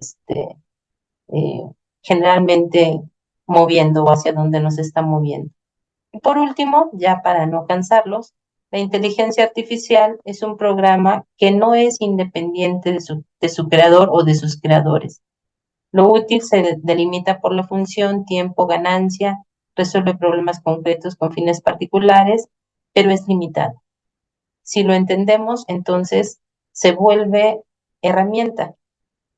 generalmente moviendo, o hacia donde nos está moviendo. Por último, ya para no cansarlos, La inteligencia artificial es un programa que no es independiente de su creador o de sus creadores. Lo útil se delimita por la función, tiempo, ganancia, resuelve problemas concretos con fines particulares, pero es limitado. Si lo entendemos, entonces se vuelve herramienta,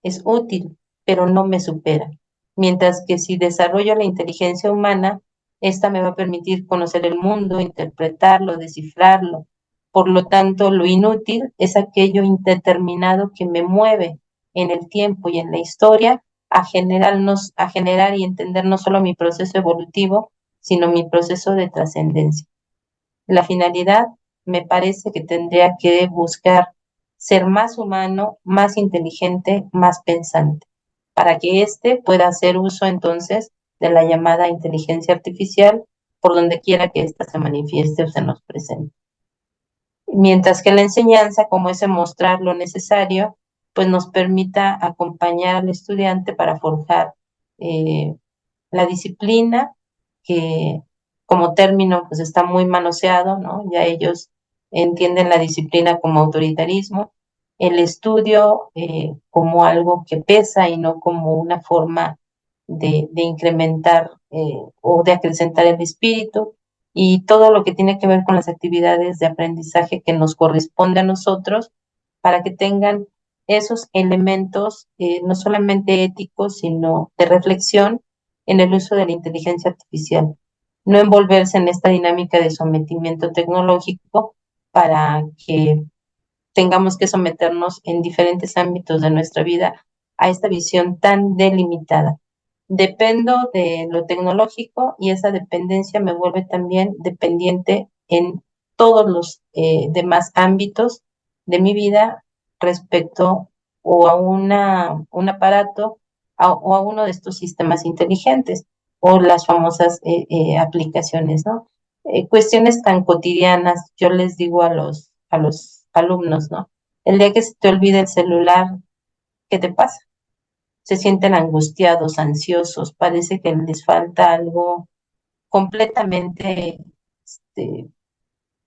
es útil, pero no me supera. Mientras que si desarrollo la inteligencia humana, esta me va a permitir conocer el mundo, interpretarlo, descifrarlo. Por lo tanto, lo inútil es aquello indeterminado que me mueve en el tiempo y en la historia a generar y entender no solo mi proceso evolutivo, sino mi proceso de trascendencia. La finalidad me parece que tendría que buscar ser más humano, más inteligente, más pensante, para que éste pueda hacer uso entonces de la llamada inteligencia artificial por donde quiera que ésta se manifieste o se nos presente. Mientras que la enseñanza, como ese mostrar lo necesario, pues nos permita acompañar al estudiante para forjar eh, la disciplina, que como término pues está muy manoseado, ¿no? Ya ellos entienden la disciplina como autoritarismo, el estudio como algo que pesa y no como una forma de incrementar o de acrecentar el espíritu, y todo lo que tiene que ver con las actividades de aprendizaje que nos corresponde a nosotros para que tengan esos elementos no solamente éticos, sino de reflexión en el uso de la inteligencia artificial. No envolverse en esta dinámica de sometimiento tecnológico para que tengamos que someternos en diferentes ámbitos de nuestra vida a esta visión tan delimitada. Dependo de lo tecnológico y esa dependencia me vuelve también dependiente en todos los demás ámbitos de mi vida respecto o a un aparato o a uno de estos sistemas inteligentes o las famosas aplicaciones, ¿no? Cuestiones tan cotidianas, yo les digo a los alumnos, ¿no? El día que se te olvide el celular, ¿qué te pasa? Se sienten angustiados, ansiosos, parece que les falta algo completamente, este,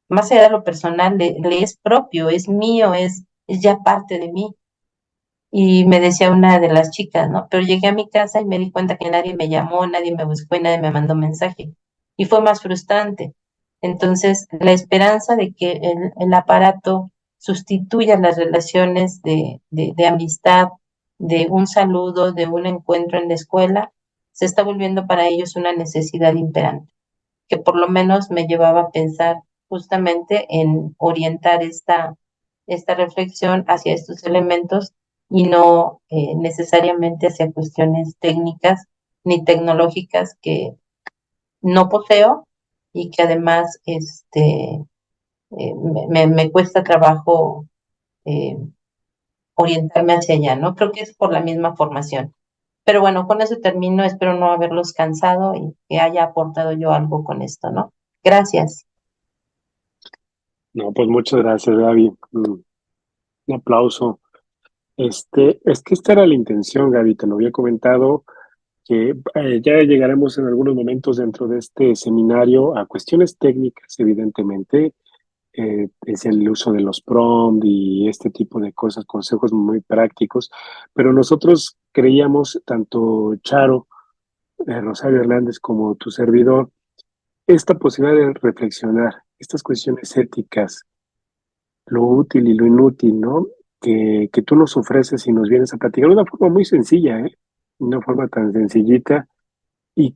más allá de lo personal, le es propio, es mío, es ya parte de mí. Y me decía una de las chicas, ¿no? Pero llegué a mi casa y me di cuenta que nadie me llamó, nadie me buscó y nadie me mandó mensaje. Y fue más frustrante. Entonces, la esperanza de que el aparato sustituya las relaciones de amistad, de un saludo, de un encuentro en la escuela, se está volviendo para ellos una necesidad imperante, que por lo menos me llevaba a pensar justamente en orientar esta reflexión hacia estos elementos y no necesariamente hacia cuestiones técnicas ni tecnológicas que no poseo y que además me cuesta trabajo eh, orientarme hacia allá, ¿no? Creo que es por la misma formación. Pero bueno, con eso termino, espero no haberlos cansado y que haya aportado yo algo con esto, ¿no? Gracias. No, pues muchas gracias, Gaby. Un aplauso. Es que esta era la intención, Gaby, te lo había comentado, que ya llegaremos en algunos momentos dentro de este seminario a cuestiones técnicas, evidentemente, es el uso de los prompt y este tipo de cosas, consejos muy prácticos, pero nosotros creíamos, tanto Charo, Rosario Hernández como tu servidor, esta posibilidad de reflexionar, estas cuestiones éticas, lo útil y lo inútil, ¿no? Que tú nos ofreces y nos vienes a platicar de una forma muy sencilla, ¿eh? Una forma tan sencillita y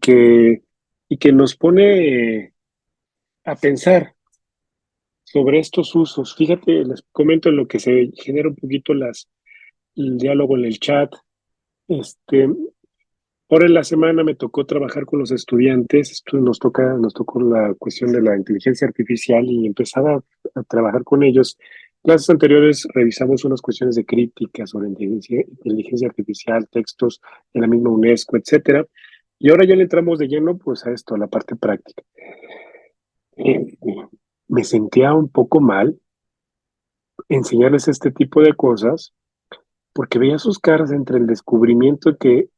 y que nos pone a pensar sobre estos usos. Fíjate, les comento en lo que se genera un poquito el diálogo en el chat. Este, Ahora en la semana me tocó trabajar con los estudiantes, esto nos tocó la cuestión de la inteligencia artificial y empezar a trabajar con ellos. Clases anteriores revisamos unas cuestiones de crítica sobre inteligencia artificial, textos de la misma UNESCO, etcétera. Y ahora ya le entramos de lleno pues a esto, a la parte práctica. Eh, Me sentía un poco mal enseñarles este tipo de cosas porque veía sus caras entre el descubrimiento que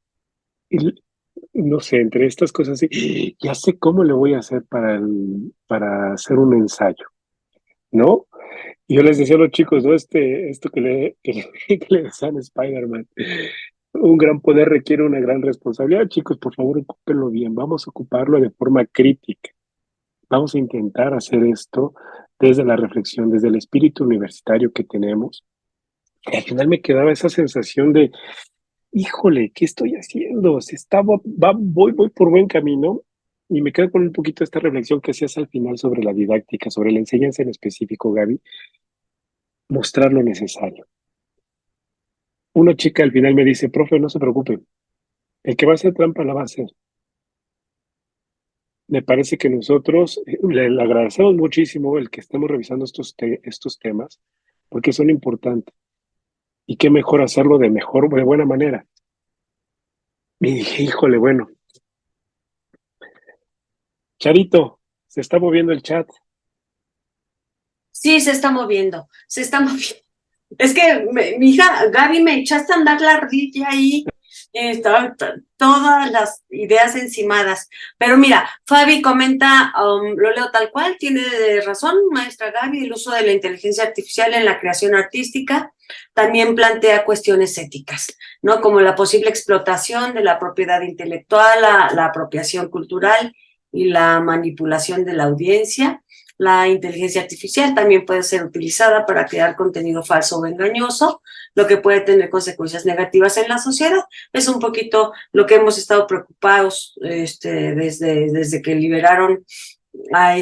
el- no sé, entre estas cosas, ya sé cómo le voy a hacer para hacer un ensayo. ¿no? Y yo les decía a los chicos, ¿no? Esto que le decían a Spider-Man. Un gran poder requiere una gran responsabilidad. Chicos, por favor, ocúpenlo bien. Vamos a ocuparlo de forma crítica. Vamos a intentar hacer esto desde la reflexión, desde el espíritu universitario que tenemos. Y al final me quedaba esa sensación de, híjole, ¿qué estoy haciendo? Si estaba, voy por buen camino. Y me quedo con un poquito esta reflexión que hacías al final sobre la didáctica, sobre la enseñanza en específico, Gaby, mostrar lo necesario. Una chica al final me dice, profe, no se preocupe, el que va a hacer trampa la va a hacer. Me parece que nosotros le agradecemos muchísimo el que estemos revisando estos temas, porque son importantes. Y qué mejor hacerlo de buena manera. Y dije, híjole, bueno, Charito, se está moviendo el chat. Sí, se está moviendo, se está moviendo. Es que mi hija Gaby me echaste a andar la ardilla ahí, estaban todas las ideas encimadas. Pero mira, Fabi comenta, lo leo tal cual, tiene razón, maestra Gaby, el uso de la inteligencia artificial en la creación artística también plantea cuestiones éticas, ¿no? Como la posible explotación de la propiedad intelectual, la apropiación cultural y la manipulación de la audiencia. La inteligencia artificial también puede ser utilizada para crear contenido falso o engañoso, lo que puede tener consecuencias negativas en la sociedad. Es un poquito lo que hemos estado preocupados desde que liberaron a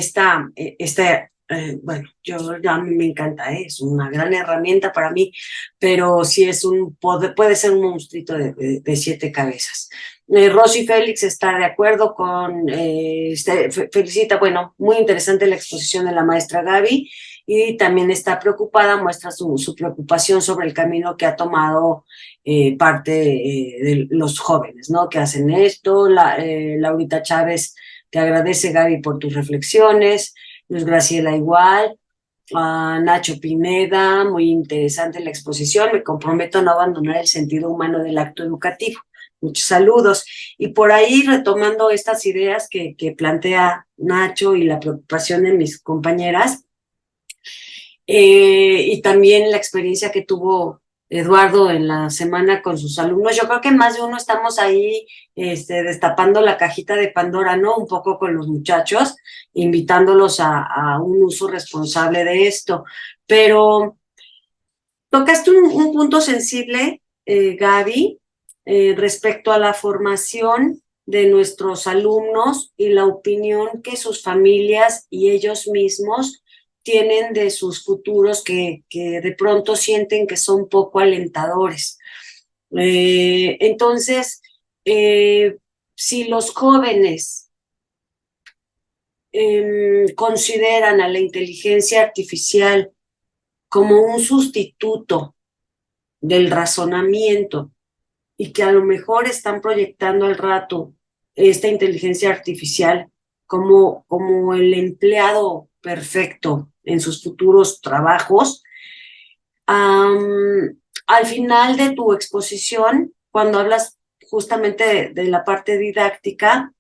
bueno, a mí me encanta, es una gran herramienta para mí, pero sí puede ser un monstruito de 7 cabezas. Rosy Félix está de acuerdo felicita, bueno, muy interesante la exposición de la maestra Gaby, y también está preocupada, muestra su preocupación sobre el camino que ha tomado parte de los jóvenes, ¿no? Que hacen esto. Laurita Chávez te agradece, Gaby, por tus reflexiones. Luz Graciela igual. Nacho Pineda, muy interesante la exposición. Me comprometo a no abandonar el sentido humano del acto educativo. Muchos saludos. Y por ahí, retomando estas ideas que plantea Nacho y la preocupación de mis compañeras, y también la experiencia que tuvo Eduardo en la semana con sus alumnos. Yo creo que más de uno estamos ahí destapando la cajita de Pandora, ¿no? Un poco con los muchachos, invitándolos a un uso responsable de esto. Pero tocaste un punto sensible, Gaby, respecto a la formación de nuestros alumnos y la opinión que sus familias y ellos mismos tienen de sus futuros que de pronto sienten que son poco alentadores. Entonces, si los jóvenes consideran a la inteligencia artificial como un sustituto del razonamiento y que a lo mejor están proyectando al rato esta inteligencia artificial como el empleado perfecto en sus futuros trabajos. Al final de tu exposición, cuando hablas justamente de la parte didáctica,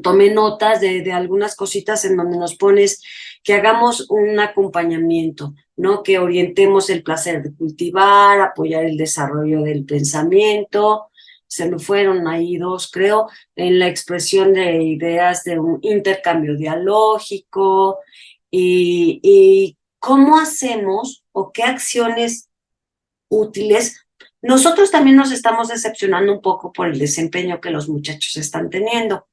tomé notas de algunas cositas en donde nos pones que hagamos un acompañamiento, ¿no? Que orientemos el placer de cultivar, apoyar el desarrollo del pensamiento. Se me fueron ahí 2, creo, en la expresión de ideas de un intercambio dialógico y cómo hacemos o qué acciones útiles. Nosotros también nos estamos decepcionando un poco por el desempeño que los muchachos están teniendo.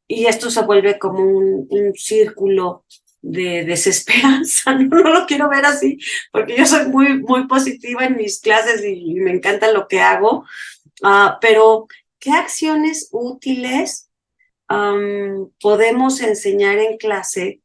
Y esto se vuelve como un círculo de desesperanza. No lo quiero ver así, porque yo soy muy positiva en mis clases y me encanta lo que hago, pero ¿qué acciones útiles podemos enseñar en clase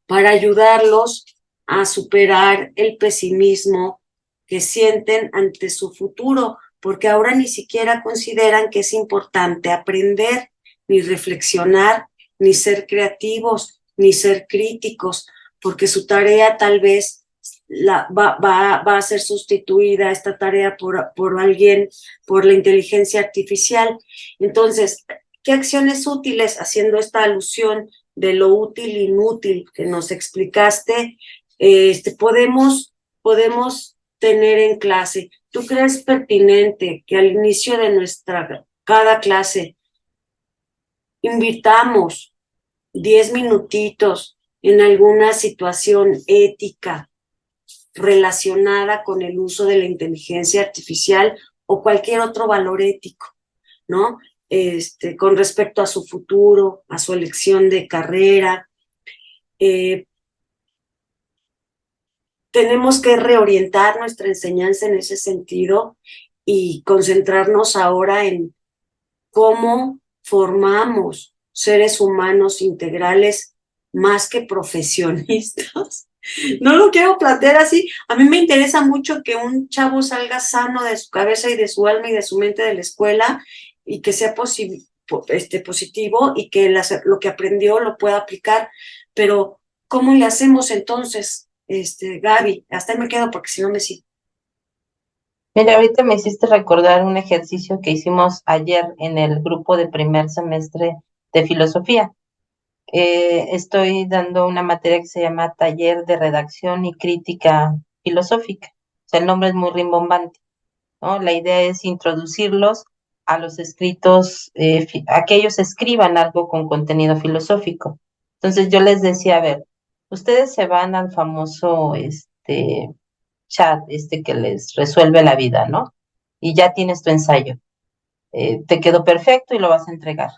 para ayudarlos a superar el pesimismo que sienten ante su futuro? Porque ahora ni siquiera consideran que es importante aprender, ni reflexionar, ni ser creativos, ni ser críticos, porque su tarea tal vez va a ser sustituida, esta tarea, por alguien, por la inteligencia artificial. Entonces, ¿qué acciones útiles, haciendo esta alusión de lo útil e inútil que nos explicaste, podemos tener en clase. ¿Tú crees pertinente que al inicio de cada clase invitamos 10 minutitos en alguna situación ética relacionada con el uso de la inteligencia artificial o cualquier otro valor ético, ¿no? Con respecto a su futuro, a su elección de carrera? Tenemos que reorientar nuestra enseñanza en ese sentido y concentrarnos ahora en cómo formamos seres humanos integrales más que profesionistas. No lo quiero plantear así. A mí me interesa mucho que un chavo salga sano de su cabeza y de su alma y de su mente de la escuela y que sea positivo y que lo que aprendió lo pueda aplicar. Pero, ¿cómo le hacemos entonces, Gaby? Hasta ahí me quedo porque si no me sigo. Mira, ahorita me hiciste recordar un ejercicio que hicimos ayer en el grupo de primer semestre de filosofía. Estoy dando una materia que se llama Taller de Redacción y Crítica Filosófica. O sea, el nombre es muy rimbombante, ¿no? La idea es introducirlos a los escritos, a que ellos escriban algo con contenido filosófico. Entonces yo les decía, a ver, ustedes se van al famoso chat, que les resuelve la vida, ¿no? Y ya tienes tu ensayo. Te quedó perfecto y lo vas a entregar.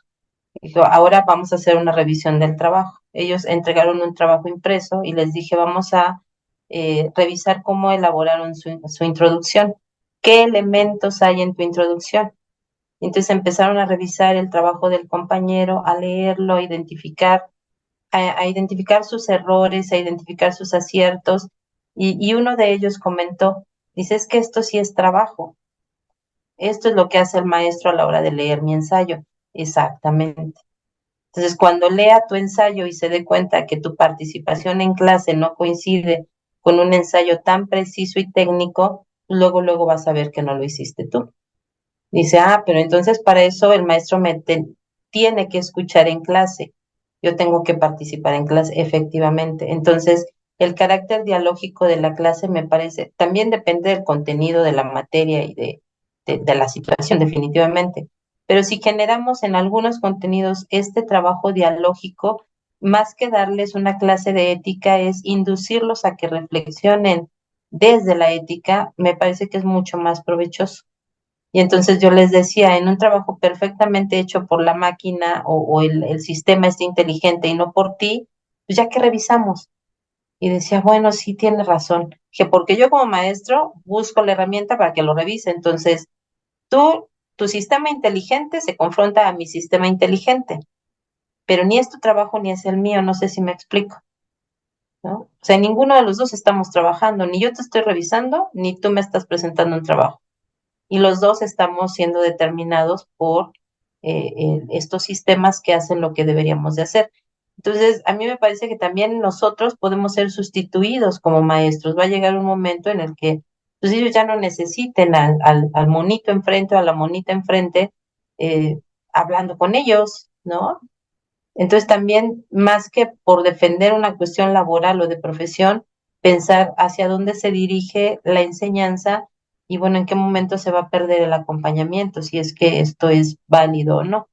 Dijo, ahora vamos a hacer una revisión del trabajo. Ellos entregaron un trabajo impreso y les dije, vamos a revisar cómo elaboraron su introducción. ¿Qué elementos hay en tu introducción? Entonces empezaron a revisar el trabajo del compañero, a leerlo, a identificar sus errores, a identificar sus aciertos. Y uno de ellos comentó, dice, es que esto sí es trabajo. Esto es lo que hace el maestro a la hora de leer mi ensayo. Exactamente. Entonces, cuando lea tu ensayo y se dé cuenta que tu participación en clase no coincide con un ensayo tan preciso y técnico, luego vas a ver que no lo hiciste tú. Dice, pero entonces para eso el maestro tiene que escuchar en clase. Yo tengo que participar en clase, efectivamente. Entonces, el carácter dialógico de la clase me parece, también depende del contenido de la materia y de la situación, definitivamente. Pero si generamos en algunos contenidos este trabajo dialógico, más que darles una clase de ética, es inducirlos a que reflexionen desde la ética, me parece que es mucho más provechoso. Y entonces yo les decía, en un trabajo perfectamente hecho por la máquina o el sistema esté inteligente y no por ti, pues ya que revisamos. Y decía, bueno, sí tiene razón, que porque yo como maestro busco la herramienta para que lo revise. Entonces, tu sistema inteligente se confronta a mi sistema inteligente, pero ni es tu trabajo ni es el mío, no sé si me explico, ¿no? O sea, ninguno de los dos estamos trabajando, ni yo te estoy revisando, ni tú me estás presentando un trabajo. Y los dos estamos siendo determinados por estos sistemas que hacen lo que deberíamos de hacer. Entonces, a mí me parece que también nosotros podemos ser sustituidos como maestros. Va a llegar un momento en el que pues, ellos ya no necesiten al monito enfrente o a la monita enfrente hablando con ellos, ¿no? Entonces, también, más que por defender una cuestión laboral o de profesión, pensar hacia dónde se dirige la enseñanza y, bueno, en qué momento se va a perder el acompañamiento, si es que esto es válido o no.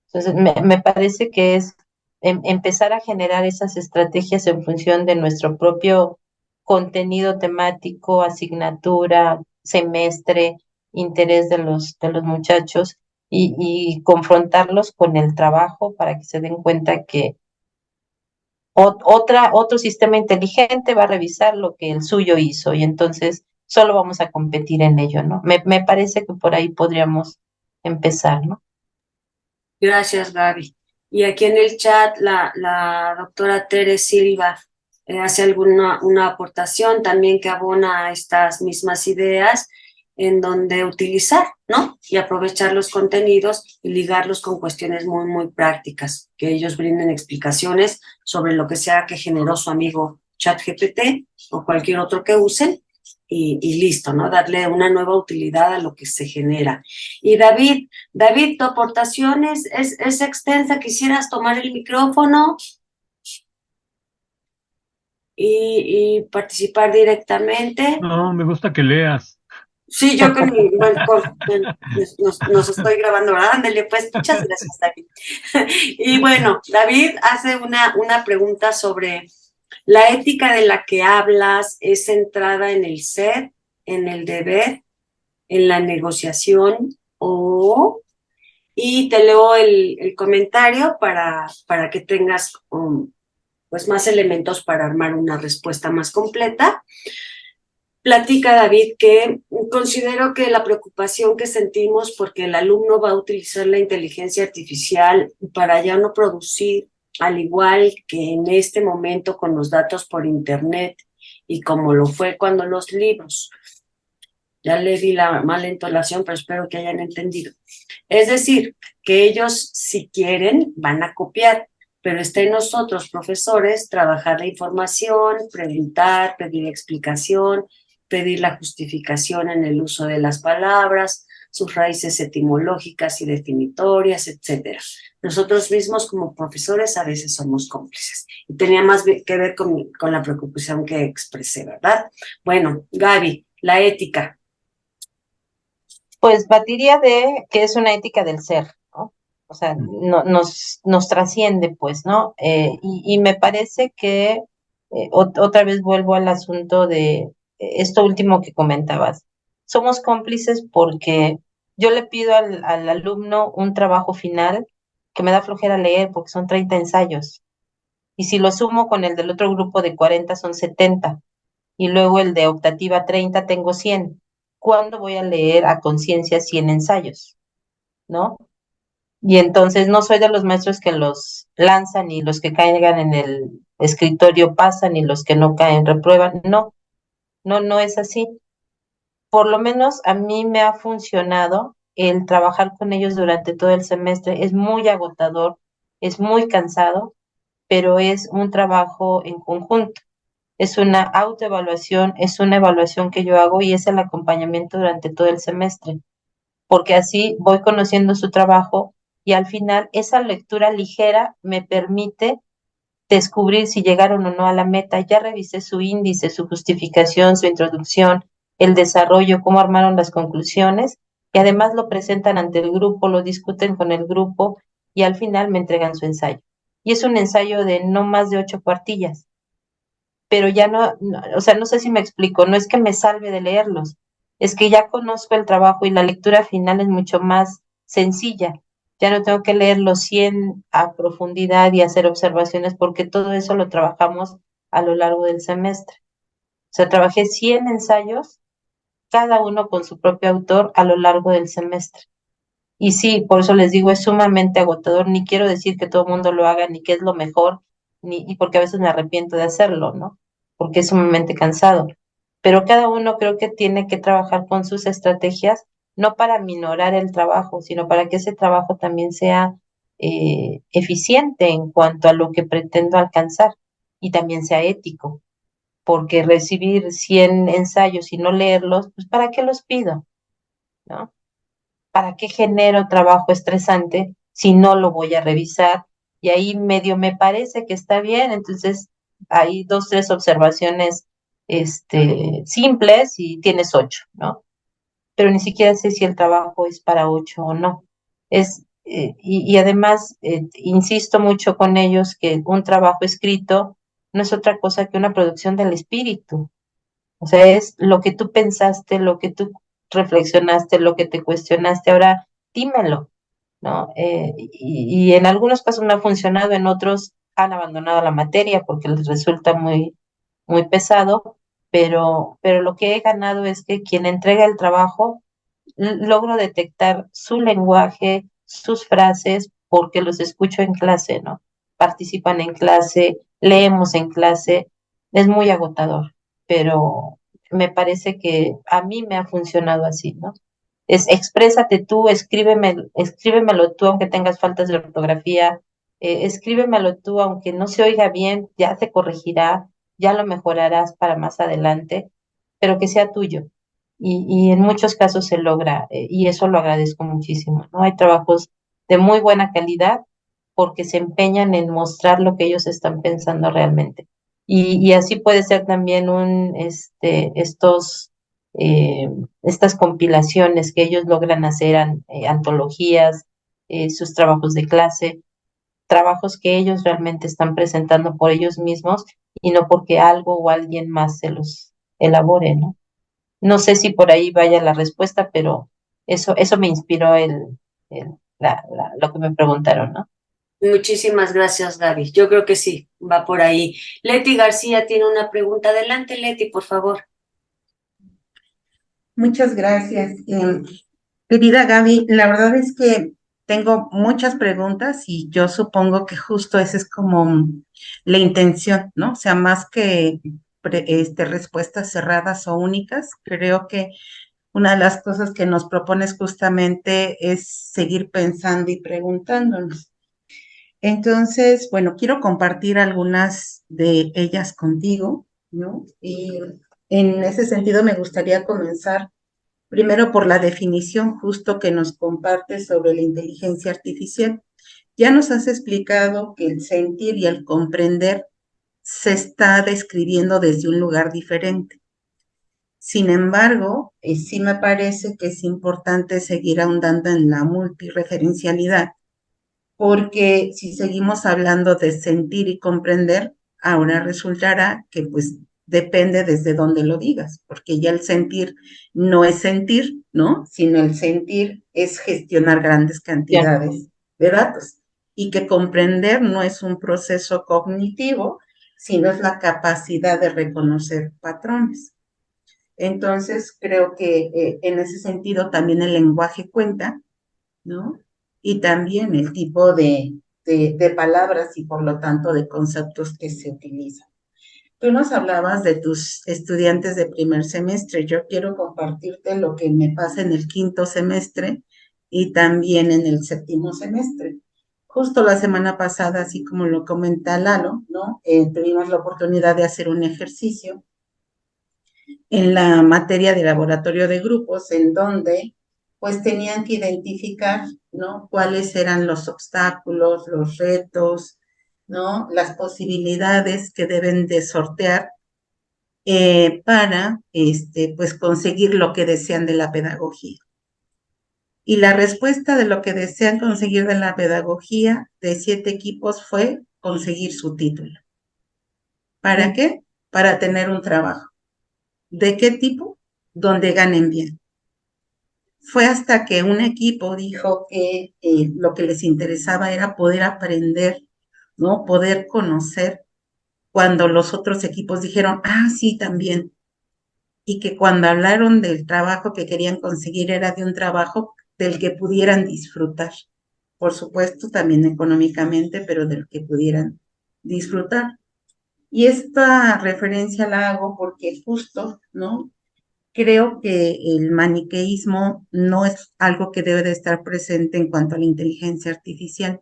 Entonces, me parece que es empezar a generar esas estrategias en función de nuestro propio contenido temático, asignatura, semestre, interés de los muchachos y confrontarlos con el trabajo para que se den cuenta que otro sistema inteligente va a revisar lo que el suyo hizo y entonces solo vamos a competir en ello, ¿no? Me parece que por ahí podríamos empezar, ¿no? Gracias, Gaby. Y aquí en el chat la doctora Tere Silva hace una aportación también que abona a estas mismas ideas en donde utilizar, ¿no? Y aprovechar los contenidos y ligarlos con cuestiones muy, muy prácticas, que ellos brinden explicaciones sobre lo que sea que generó su amigo ChatGPT o cualquier otro que usen y listo, ¿no? Darle una nueva utilidad a lo que se genera. Y David, tu aportación es extensa, ¿quisieras tomar el micrófono? y participar directamente. No, me gusta que leas. Sí, yo con mi nos estoy grabando, ¿verdad? Ándale, pues muchas gracias, David. Y bueno, David hace una pregunta sobre la ética de la que hablas es centrada en el ser, en el deber, en la negociación o... Y te leo el comentario para que tengas pues más elementos para armar una respuesta más completa. Platica David que considero que la preocupación que sentimos porque el alumno va a utilizar la inteligencia artificial para ya no producir, al igual que en este momento con los datos por internet y como lo fue cuando los libros. Ya le di la mala entonación, pero espero que hayan entendido. Es decir, que ellos si quieren van a copiar, pero está en nosotros, profesores, trabajar la información, preguntar, pedir explicación, pedir la justificación en el uso de las palabras, sus raíces etimológicas y definitorias, etcétera. Nosotros mismos como profesores a veces somos cómplices. Y tenía más que ver con la preocupación que expresé, ¿verdad? Bueno, Gaby, la ética. Pues partiría de que es una ética del ser, ¿no? O sea, nos trasciende, pues, ¿no? Y me parece que otra vez vuelvo al asunto de esto último que comentabas. Somos cómplices porque yo le pido al alumno un trabajo final que me da flojera leer porque son 30 ensayos. Y si lo sumo con el del otro grupo de 40 son 70. Y luego el de optativa 30 tengo 100. ¿Cuándo voy a leer a conciencia 100 ensayos? ¿No? Y entonces no soy de los maestros que los lanzan y los que caigan en el escritorio pasan y los que no caen reprueban. No, no es así. Por lo menos a mí me ha funcionado el trabajar con ellos durante todo el semestre. Es muy agotador, es muy cansado, pero es un trabajo en conjunto. Es una autoevaluación, es una evaluación que yo hago y es el acompañamiento durante todo el semestre, porque así voy conociendo su trabajo y al final esa lectura ligera me permite descubrir si llegaron o no a la meta. Ya revisé su índice, su justificación, su introducción, el desarrollo, cómo armaron las conclusiones y además lo presentan ante el grupo, lo discuten con el grupo y al final me entregan su ensayo. Y es un ensayo de no más de 8 cuartillas, pero ya o sea, no sé si me explico, no es que me salve de leerlos, es que ya conozco el trabajo y la lectura final es mucho más sencilla. Ya no tengo que leer los 100 a profundidad y hacer observaciones porque todo eso lo trabajamos a lo largo del semestre. O sea, trabajé 100 ensayos, cada uno con su propio autor a lo largo del semestre. Y sí, por eso les digo, es sumamente agotador. Ni quiero decir que todo el mundo lo haga, ni que es lo mejor, y porque a veces me arrepiento de hacerlo, ¿no? Porque es sumamente cansado. Pero cada uno creo que tiene que trabajar con sus estrategias, no para minorar el trabajo, sino para que ese trabajo también sea eficiente en cuanto a lo que pretendo alcanzar y también sea ético, porque recibir 100 ensayos y no leerlos, pues ¿para qué los pido? ¿No? ¿Para qué genero trabajo estresante si no lo voy a revisar? Y ahí medio me parece que está bien, entonces hay 2, 3 observaciones simples y tienes 8, ¿no? Pero ni siquiera sé si el trabajo es para 8 o no. Y además, insisto mucho con ellos que un trabajo escrito no es otra cosa que una producción del espíritu. O sea, es lo que tú pensaste, lo que tú reflexionaste, lo que te cuestionaste. Ahora, dímelo, ¿no? Y en algunos casos me ha funcionado, en otros han abandonado la materia porque les resulta muy, muy pesado, pero lo que he ganado es que quien entrega el trabajo logro detectar su lenguaje, sus frases, porque los escucho en clase, ¿no? Participan en clase, leemos en clase, es muy agotador, pero me parece que a mí me ha funcionado así, ¿no? Es exprésate tú, escríbemelo tú aunque tengas faltas de ortografía, escríbemelo tú aunque no se oiga bien, ya se corregirá, ya lo mejorarás para más adelante, pero que sea tuyo. Y en muchos casos se logra, y eso lo agradezco muchísimo, ¿no? Hay trabajos de muy buena calidad porque se empeñan en mostrar lo que ellos están pensando realmente. Y así puede ser también eh, estas compilaciones que ellos logran hacer, antologías, sus trabajos de clase, trabajos que ellos realmente están presentando por ellos mismos y no porque algo o alguien más se los elabore, ¿no? No sé si por ahí vaya la respuesta, pero eso me inspiró lo que me preguntaron, ¿no? Muchísimas gracias, Gaby. Yo creo que sí, va por ahí. Leti García tiene una pregunta. Adelante, Leti, por favor. Muchas gracias. Querida Gaby, la verdad es que tengo muchas preguntas y yo supongo que justo esa es como la intención, ¿no? O sea, más que respuestas cerradas o únicas, creo que una de las cosas que nos propones justamente es seguir pensando y preguntándonos. Entonces, bueno, quiero compartir algunas de ellas contigo, ¿no? Y en ese sentido me gustaría comenzar primero por la definición justo que nos compartes sobre la inteligencia artificial. Ya nos has explicado que el sentir y el comprender se está describiendo desde un lugar diferente. Sin embargo, sí me parece que es importante seguir ahondando en la multireferencialidad, porque si seguimos hablando de sentir y comprender, ahora resultará que pues depende desde dónde lo digas, porque ya el sentir no es sentir, ¿no? Sino el sentir es gestionar grandes Cierto. cantidades de datos y que comprender no es un proceso cognitivo, sino es la capacidad de reconocer patrones. Entonces, creo que en ese sentido también el lenguaje cuenta, ¿no? Y también el tipo de palabras y por lo tanto de conceptos que se utilizan. Tú nos hablabas de tus estudiantes de primer semestre. Yo quiero compartirte lo que me pasa en el quinto semestre y también en el séptimo semestre. Justo la semana pasada, así como lo comenta Lalo, ¿no? Tuvimos la oportunidad de hacer un ejercicio en la materia de laboratorio de grupos, en donde pues tenían que identificar, ¿no? Cuáles eran los obstáculos, los retos, ¿no? Las posibilidades que deben de sortear para, pues, conseguir lo que desean de la pedagogía. Y la respuesta de lo que desean conseguir de la pedagogía de 7 equipos fue conseguir su título. ¿Para qué? Para tener un trabajo. ¿De qué tipo? Donde ganen bien. Fue hasta que un equipo dijo que lo que les interesaba era poder aprender, ¿no? Poder conocer, cuando los otros equipos dijeron, ah, sí, también. Y que cuando hablaron del trabajo que querían conseguir era de un trabajo del que pudieran disfrutar. Por supuesto, también económicamente, pero del que pudieran disfrutar. Y esta referencia la hago porque justo, ¿no? Creo que el maniqueísmo no es algo que debe de estar presente en cuanto a la inteligencia artificial,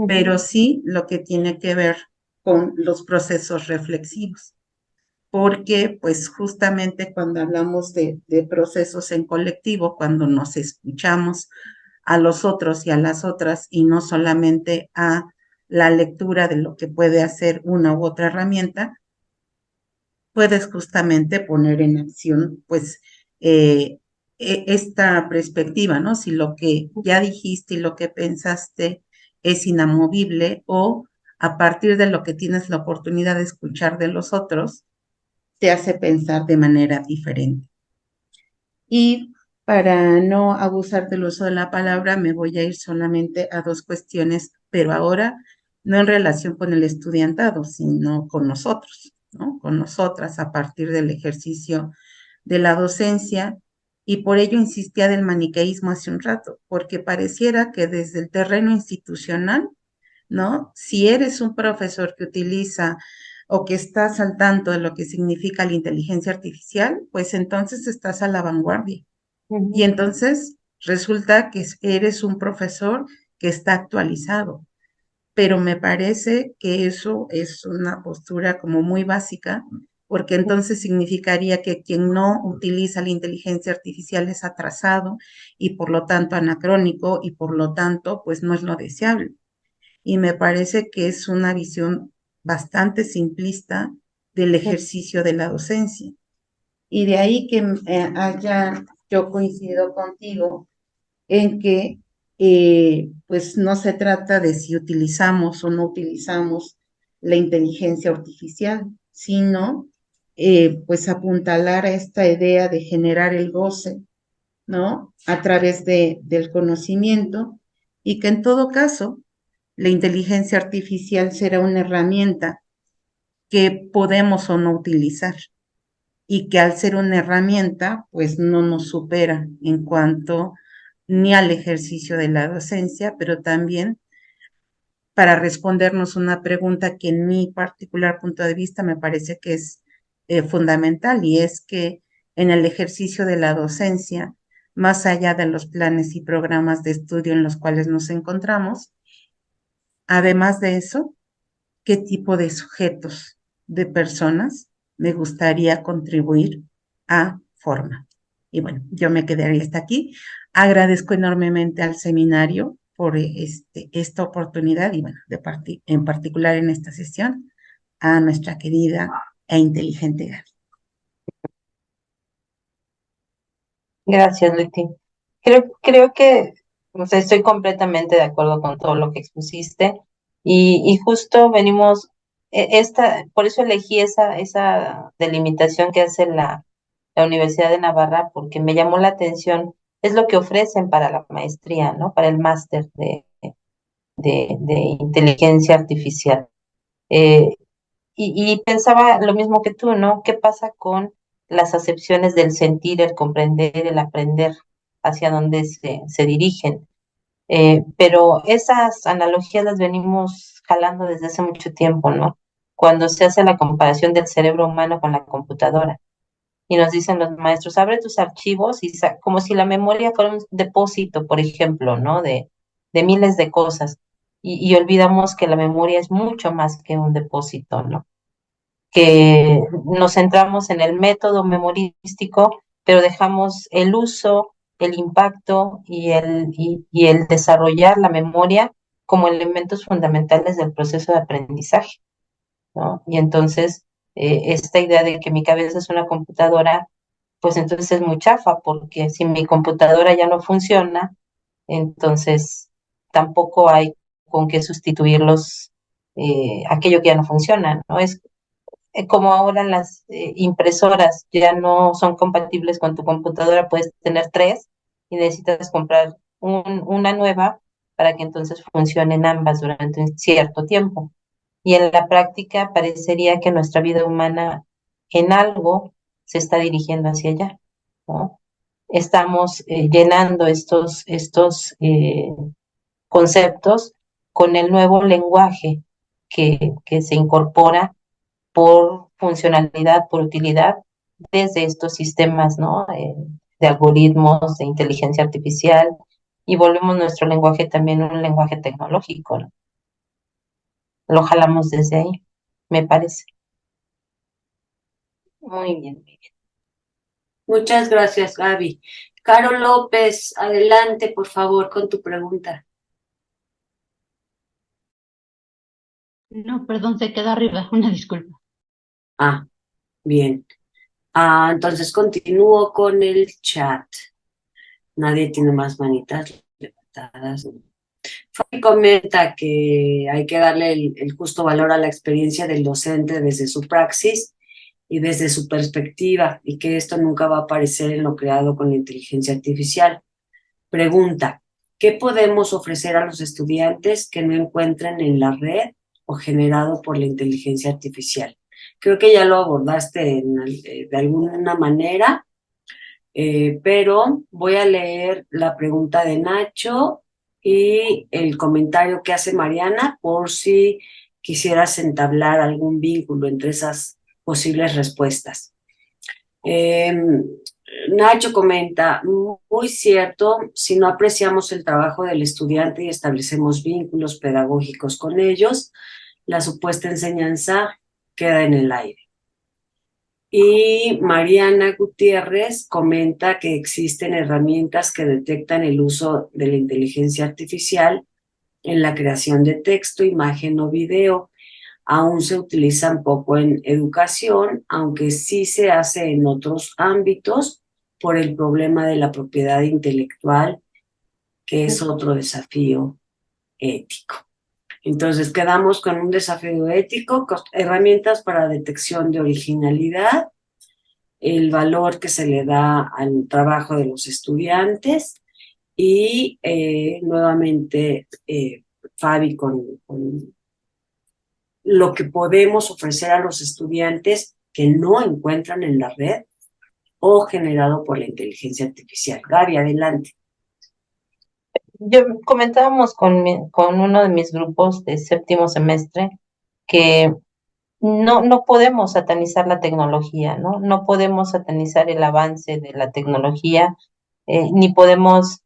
pero sí lo que tiene que ver con los procesos reflexivos, porque pues justamente cuando hablamos de procesos en colectivo, cuando nos escuchamos a los otros y a las otras y no solamente a la lectura de lo que puede hacer una u otra herramienta, puedes justamente poner en acción, pues, esta perspectiva, ¿no? Si lo que ya dijiste y lo que pensaste es inamovible o a partir de lo que tienes la oportunidad de escuchar de los otros, te hace pensar de manera diferente. Y para no abusar del uso de la palabra, me voy a ir solamente a 2 cuestiones, pero ahora no en relación con el estudiantado, sino con nosotros, ¿no? Con nosotras a partir del ejercicio de la docencia. Y por ello insistía del maniqueísmo hace un rato, porque pareciera que desde el terreno institucional, ¿no? Si eres un profesor que utiliza o que estás al tanto de lo que significa la inteligencia artificial, pues entonces estás a la vanguardia. Y entonces resulta que eres un profesor que está actualizado, pero me parece que eso es una postura como muy básica, porque entonces significaría que quien no utiliza la inteligencia artificial es atrasado y por lo tanto anacrónico y por lo tanto pues no es lo deseable. Y me parece que es una visión bastante simplista del ejercicio de la docencia. Y de ahí que yo coincido contigo en que pues no se trata de si utilizamos o no utilizamos la inteligencia artificial, sino pues apuntalar a esta idea de generar el goce, ¿no? A través del conocimiento, y que en todo caso la inteligencia artificial será una herramienta que podemos o no utilizar, y que al ser una herramienta, pues no nos supera en cuanto ni al ejercicio de la docencia, pero también para respondernos una pregunta que en mi particular punto de vista me parece que es fundamental, y es que en el ejercicio de la docencia, más allá de los planes y programas de estudio en los cuales nos encontramos, además de eso, ¿qué tipo de sujetos, de personas me gustaría contribuir a formar? Y bueno, yo me quedaría hasta aquí. Agradezco enormemente al seminario por esta oportunidad, y bueno, en particular en esta sesión, a nuestra querida e inteligente Gaby. Gracias, Leti. Creo que, o sea, estoy completamente de acuerdo con todo lo que expusiste, y justo venimos, por eso elegí esa delimitación que hace la Universidad de Navarra, porque me llamó la atención. Es lo que ofrecen para la maestría, ¿no? Para el máster de inteligencia artificial. Eh, y pensaba lo mismo que tú, ¿no? ¿Qué pasa con las acepciones del sentir, el comprender, el aprender, hacia dónde se dirigen? Pero esas analogías las venimos jalando desde hace mucho tiempo, ¿no? Cuando se hace la comparación del cerebro humano con la computadora, y nos dicen los maestros, abre tus archivos, y como si la memoria fuera un depósito, por ejemplo, ¿no? De miles de cosas. Y olvidamos que la memoria es mucho más que un depósito, ¿no? Que nos centramos en el método memorístico, pero dejamos el uso, el impacto y el desarrollar la memoria como elementos fundamentales del proceso de aprendizaje, ¿no? Y entonces, esta idea de que mi cabeza es una computadora, pues entonces es muy chafa, porque si mi computadora ya no funciona, entonces tampoco hay con qué sustituirlos, aquello que ya no funciona, ¿no? Es como ahora las impresoras ya no son compatibles con tu computadora, puedes tener tres y necesitas comprar una nueva para que entonces funcionen ambas durante un cierto tiempo. Y en la práctica parecería que nuestra vida humana en algo se está dirigiendo hacia allá, ¿no? Estamos llenando estos conceptos con el nuevo lenguaje que se incorpora por funcionalidad, por utilidad, desde estos sistemas, ¿no? De algoritmos, de inteligencia artificial, y volvemos nuestro lenguaje también un lenguaje tecnológico, ¿no? Lo jalamos desde ahí, me parece. Muy bien. Muchas gracias, Gaby. Caro López, adelante, por favor, con tu pregunta. No, perdón, se queda arriba, una disculpa. Ah, bien. Entonces continúo con el chat. Nadie tiene más manitas levantadas. Fabi comenta que hay que darle el justo valor a la experiencia del docente desde su praxis y desde su perspectiva, y que esto nunca va a aparecer en lo creado con la inteligencia artificial. Pregunta, ¿qué podemos ofrecer a los estudiantes que no encuentren en la red o generado por la inteligencia artificial? Creo que ya lo abordaste de alguna manera, pero voy a leer la pregunta de Nacho y el comentario que hace Mariana, por si quisieras entablar algún vínculo entre esas posibles respuestas. Nacho comenta, muy cierto, si no apreciamos el trabajo del estudiante y establecemos vínculos pedagógicos con ellos, la supuesta enseñanza queda en el aire. Y Mariana Gutiérrez comenta que existen herramientas que detectan el uso de la inteligencia artificial en la creación de texto, imagen o video. aún se utilizan poco en educación, aunque sí se hace en otros ámbitos por el problema de la propiedad intelectual, que es otro desafío ético. Entonces quedamos con un desafío ético, herramientas para detección de originalidad, el valor que se le da al trabajo de los estudiantes y nuevamente Fabi con lo que podemos ofrecer a los estudiantes que no encuentran en la red o generado por la inteligencia artificial. Gaby, adelante. Yo comentábamos con uno de mis grupos de séptimo semestre que no podemos satanizar la tecnología, ¿no? No podemos satanizar el avance de la tecnología, ni podemos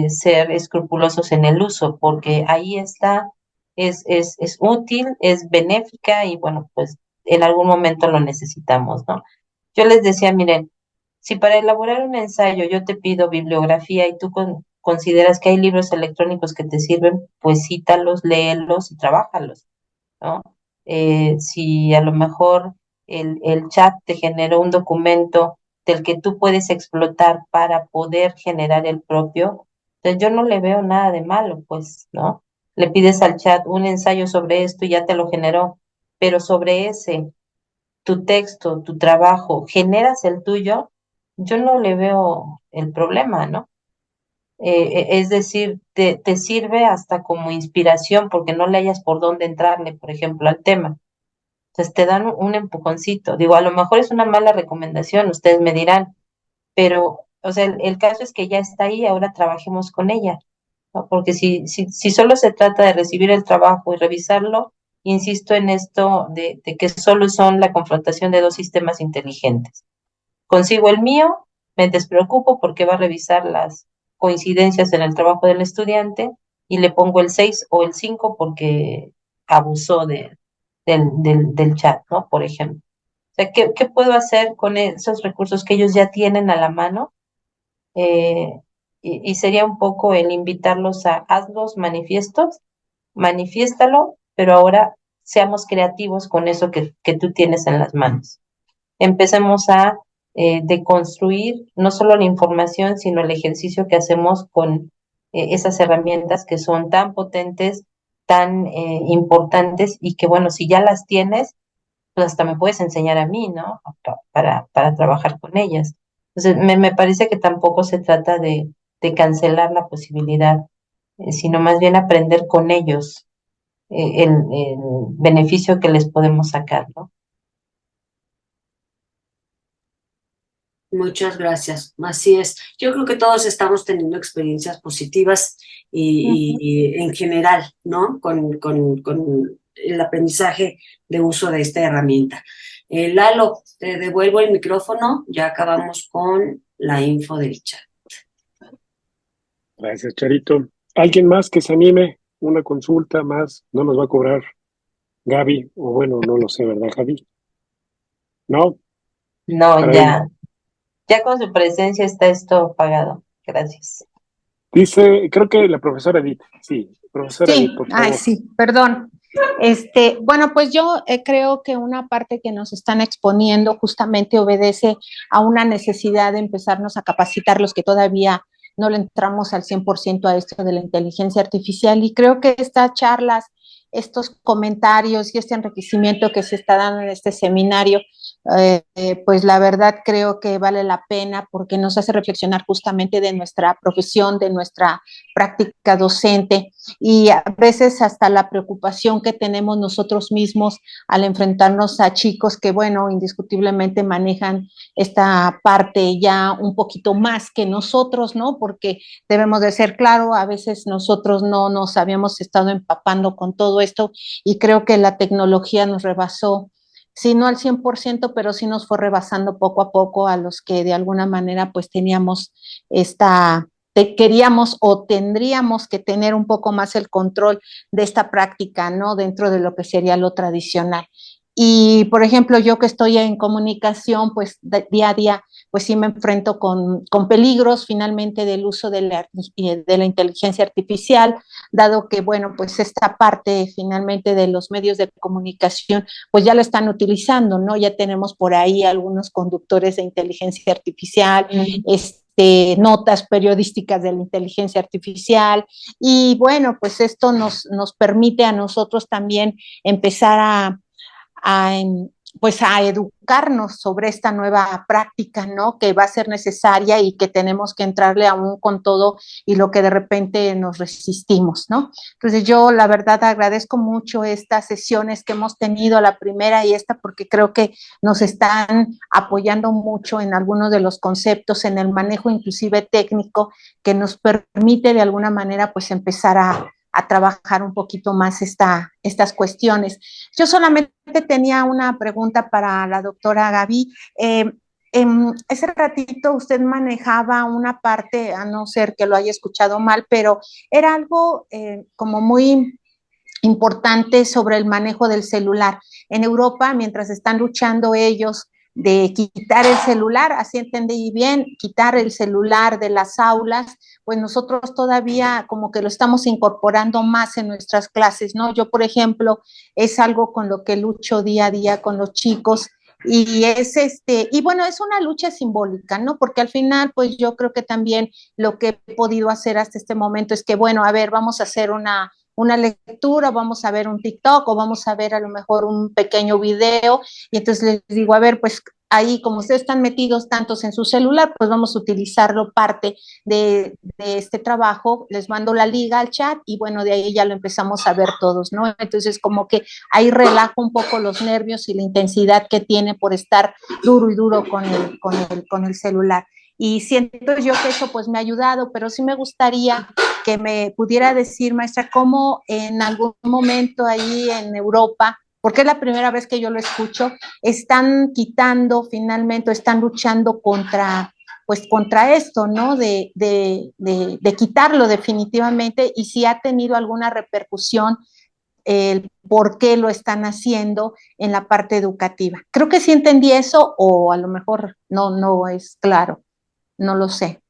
ser escrupulosos en el uso, porque ahí está, es útil, es benéfica y bueno, pues en algún momento lo necesitamos, ¿no? Yo les decía, miren, si para elaborar un ensayo yo te pido bibliografía y tú consideras que hay libros electrónicos que te sirven, pues cítalos, léelos y trabájalos, ¿no? Si a lo mejor el chat te generó un documento del que tú puedes explotar para poder generar el propio, entonces yo no le veo nada de malo, pues, ¿no? Le pides al chat un ensayo sobre esto y ya te lo generó, pero sobre ese, tu texto, tu trabajo, generas el tuyo, yo no le veo el problema, ¿no? Es decir, te sirve hasta como inspiración porque no le hayas por dónde entrarle, por ejemplo, al tema. Entonces te dan un empujoncito. Digo, a lo mejor es una mala recomendación, ustedes me dirán, pero, o sea, el caso es que ya está ahí, ahora trabajemos con ella, ¿no? Porque si solo se trata de recibir el trabajo y revisarlo, insisto en esto de que solo son la confrontación de dos sistemas inteligentes. Consigo el mío, me despreocupo porque va a revisar las coincidencias en el trabajo del estudiante y le pongo el 6 o el 5 porque abusó del chat, ¿no? Por ejemplo. O sea, ¿qué puedo hacer con esos recursos que ellos ya tienen a la mano? Y sería un poco el invitarlos a haz los manifiestos, manifiéstalo, pero ahora seamos creativos con eso que tú tienes en las manos. Empecemos a deconstruir no solo la información, sino el ejercicio que hacemos con esas herramientas que son tan potentes, tan importantes y que, bueno, si ya las tienes, pues hasta me puedes enseñar a mí, ¿no? Para trabajar con ellas. Entonces, me parece que tampoco se trata de cancelar la posibilidad, sino más bien aprender con ellos el beneficio que les podemos sacar, ¿no? Muchas gracias. Así es. Yo creo que todos estamos teniendo experiencias positivas y en general, ¿no? Con el aprendizaje de uso de esta herramienta. Lalo, te devuelvo el micrófono. Ya acabamos con la info del chat. Gracias, Charito. ¿Alguien más que se anime? Una consulta más, no nos va a cobrar Gaby, o bueno, no lo sé, ¿verdad, Javi? ¿No? No, Para él. ya con su presencia está esto pagado. Gracias. Dice, creo que la profesora Edith, sí, profesora Edith, Sí, por ay, favor. sí, perdón. Bueno, pues yo creo que una parte que nos están exponiendo justamente obedece a una necesidad de empezarnos a capacitar los que todavía no le entramos al 100% a esto de la inteligencia artificial y creo que estas charlas, estos comentarios y este enriquecimiento que se está dando en este seminario, pues la verdad creo que vale la pena porque nos hace reflexionar justamente de nuestra profesión, de nuestra práctica docente y a veces hasta la preocupación que tenemos nosotros mismos al enfrentarnos a chicos que, bueno, indiscutiblemente manejan esta parte ya un poquito más que nosotros, ¿no? Porque debemos de ser claro, a veces nosotros no nos habíamos estado empapando con todo esto y creo que la tecnología nos rebasó, si no al 100%, pero sí nos fue rebasando poco a poco a los que de alguna manera pues teníamos queríamos o tendríamos que tener un poco más el control de esta práctica, ¿no? Dentro de lo que sería lo tradicional. Y, por ejemplo, yo que estoy en comunicación, pues día a día, pues sí me enfrento con peligros finalmente del uso de la inteligencia artificial, dado que, bueno, pues esta parte finalmente de los medios de comunicación, pues ya lo están utilizando, ¿no? Ya tenemos por ahí algunos conductores de inteligencia artificial, notas periodísticas de la inteligencia artificial, y bueno, pues esto nos permite a nosotros también empezar a, pues a educarnos sobre esta nueva práctica, ¿no? Que va a ser necesaria y que tenemos que entrarle aún con todo y lo que de repente nos resistimos, ¿no? Entonces yo la verdad agradezco mucho estas sesiones que hemos tenido, la primera y esta, porque creo que nos están apoyando mucho en algunos de los conceptos, en el manejo inclusive técnico, que nos permite de alguna manera pues empezar a trabajar un poquito más estas cuestiones. Yo solamente tenía una pregunta para la doctora Gaby. Ese ratito usted manejaba una parte, a no ser que lo haya escuchado mal, pero era algo como muy importante sobre el manejo del celular. En Europa, mientras están luchando ellos de quitar el celular, así entendí bien, quitar el celular de las aulas, pues nosotros todavía como que lo estamos incorporando más en nuestras clases, ¿no? Yo, por ejemplo, es algo con lo que lucho día a día con los chicos, y bueno, es una lucha simbólica, ¿no? Porque al final, pues yo creo que también lo que he podido hacer hasta este momento es que, bueno, a ver, vamos a hacer una lectura, vamos a ver un TikTok o vamos a ver a lo mejor un pequeño video, y entonces les digo, a ver, pues ahí como ustedes están metidos tantos en su celular, pues vamos a utilizarlo parte de este trabajo, les mando la liga al chat y bueno, de ahí ya lo empezamos a ver todos, ¿no? Entonces como que ahí relajo un poco los nervios y la intensidad que tiene por estar duro y duro con el celular. Y siento yo que eso pues me ha ayudado, pero sí me gustaría que me pudiera decir, maestra, cómo en algún momento ahí en Europa, porque es la primera vez que yo lo escucho, están quitando finalmente, están luchando pues contra esto, ¿no? De quitarlo definitivamente, y si ha tenido alguna repercusión el por qué lo están haciendo en la parte educativa. Creo que sí entendí eso, o a lo mejor no es claro, no lo sé.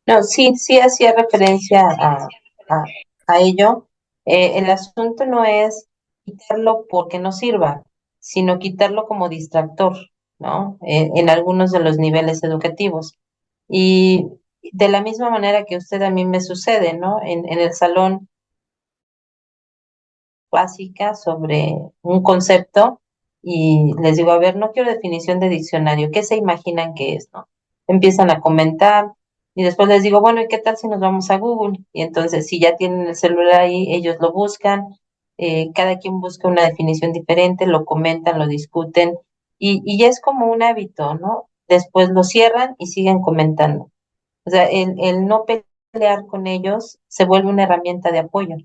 No, sí, sí hacía referencia a, a ello. El asunto no es quitarlo porque no sirva, sino quitarlo como distractor, ¿no? En algunos de los niveles educativos. Y de la misma manera que usted a mí me sucede, ¿no? En el salón básica sobre un concepto y les digo, a ver, no quiero definición de diccionario, ¿qué se imaginan que es, no? Empiezan a comentar y después les digo, bueno, ¿y qué tal si nos vamos a Google? Y entonces, si ya tienen el celular ahí, ellos lo buscan, cada quien busca una definición diferente, lo comentan, lo discuten y ya es como un hábito, ¿no? Después lo cierran y siguen comentando. O sea, el no pelear con ellos se vuelve una herramienta de apoyo,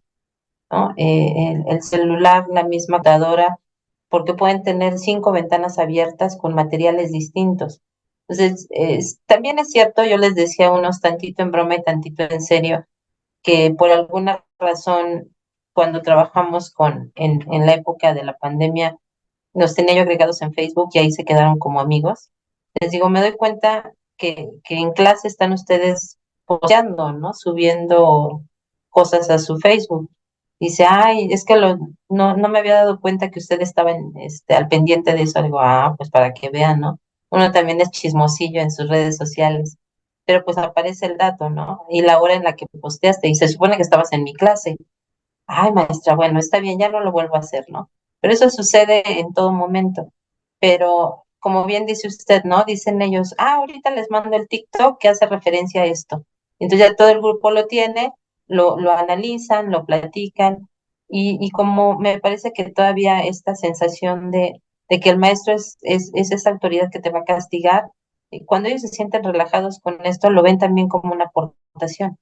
¿no? El celular, la misma computadora, porque pueden tener 5 ventanas abiertas con materiales distintos. Entonces, también es cierto, yo les decía unos tantito en broma y tantito en serio, que por alguna razón, cuando trabajamos en la época de la pandemia, nos tenía yo agregados en Facebook y ahí se quedaron como amigos. Les digo, me doy cuenta que en clase están ustedes posteando, ¿no? Subiendo cosas a su Facebook. Dice, ay, es que no me había dado cuenta que ustedes estaban al pendiente de eso. Digo, pues para que vean, ¿no? Uno también es chismosillo en sus redes sociales, pero pues aparece el dato, ¿no? Y la hora en la que posteaste, y se supone que estabas en mi clase. Ay, maestra, bueno, está bien, ya no lo vuelvo a hacer, ¿no? Pero eso sucede en todo momento. Pero como bien dice usted, ¿no? Dicen ellos, ahorita les mando el TikTok que hace referencia a esto. Entonces ya todo el grupo lo tiene, lo analizan, lo platican, y como me parece que todavía esta sensación de que el maestro es esa autoridad que te va a castigar, y cuando ellos se sienten relajados con esto, lo ven también como una aportación.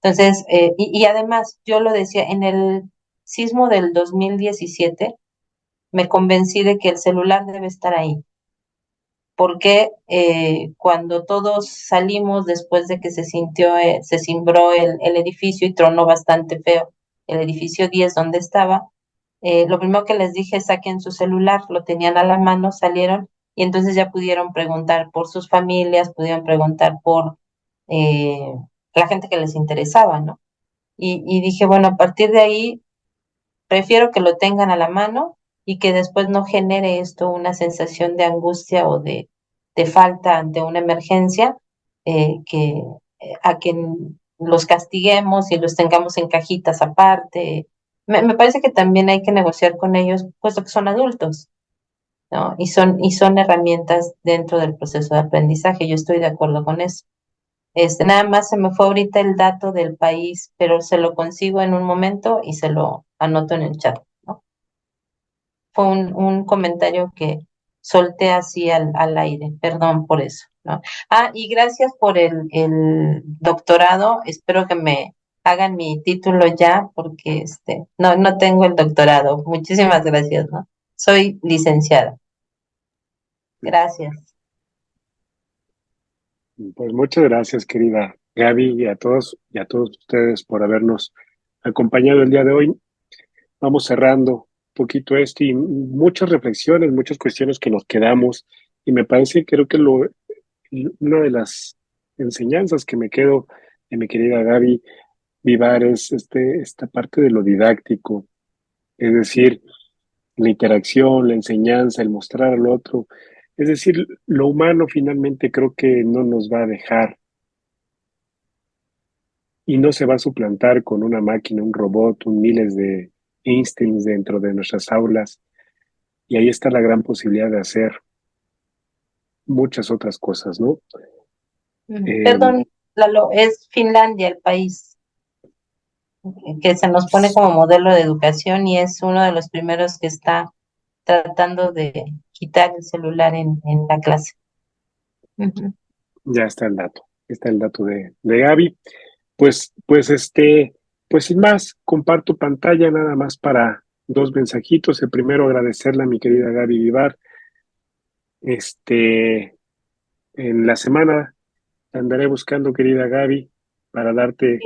Entonces, y además, yo lo decía, en el sismo del 2017 me convencí de que el celular debe estar ahí, porque cuando todos salimos después de que se cimbró el edificio y tronó bastante feo el edificio 10 donde estaba, lo primero que les dije, saquen su celular, lo tenían a la mano, salieron y entonces ya pudieron preguntar por sus familias, pudieron preguntar por eh, la gente que les interesaba, ¿no? Y dije, bueno, a partir de ahí, prefiero que lo tengan a la mano y que después no genere esto una sensación de angustia o de falta ante una emergencia, que a que los castiguemos y los tengamos en cajitas aparte. Me parece que también hay que negociar con ellos, puesto que son adultos, ¿no? Y son herramientas dentro del proceso de aprendizaje. Yo estoy de acuerdo con eso. Nada más se me fue ahorita el dato del país, pero se lo consigo en un momento y se lo anoto en el chat, ¿no? Fue un comentario que solté así al aire, perdón por eso, ¿no? Ah, y gracias por el doctorado, espero que me hagan mi título ya, porque no tengo el doctorado. Muchísimas gracias, ¿no? Soy licenciada. Gracias. Pues muchas gracias, querida Gaby, y a todos ustedes por habernos acompañado el día de hoy. Vamos cerrando un poquito esto y muchas reflexiones, muchas cuestiones que nos quedamos. Y me parece, creo que una de las enseñanzas que me quedo de mi querida Gaby Vivar es esta parte de lo didáctico, es decir, la interacción, la enseñanza, el mostrar al otro. Es decir, lo humano finalmente creo que no nos va a dejar y no se va a suplantar con una máquina, un robot, un miles de Einsteins dentro de nuestras aulas. Y ahí está la gran posibilidad de hacer muchas otras cosas, ¿no? Eh, Perdón, Lalo, es Finlandia el país que se nos pone como modelo de educación y es uno de los primeros que está tratando de quitar el celular en la clase. Ujú. ya está el dato de Gaby. Pues sin más, comparto pantalla nada más para dos mensajitos. El primero, agradecerle a mi querida Gaby Vivar. En la semana andaré buscando, querida Gaby, para darte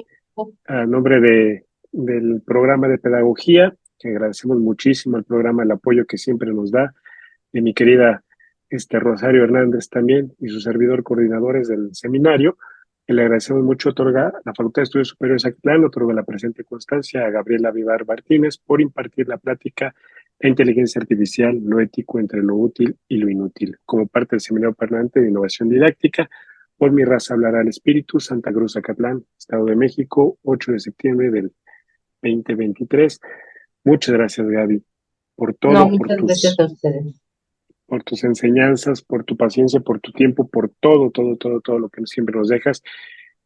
a nombre del programa de pedagogía, que agradecemos muchísimo al programa, el apoyo que siempre nos da, de mi querida Rosario Hernández también y su servidor coordinadores del seminario, que le agradecemos mucho. Otorga la Facultad de Estudios Superiores Acatlán, otorga la presente constancia a Gabriela Vivar Martínez por impartir la plática de inteligencia artificial, lo ético entre lo útil y lo inútil, como parte del Seminario Permanente de Innovación Didáctica. Por mi raza hablará el espíritu, Santa Cruz, Acatlán, Estado de México, 8 de septiembre del 2023. Muchas gracias, Gaby, por No, todo, muchas gracias a ustedes. por tus enseñanzas, por tu paciencia, por tu tiempo, por todo, todo, todo, todo lo que siempre nos dejas.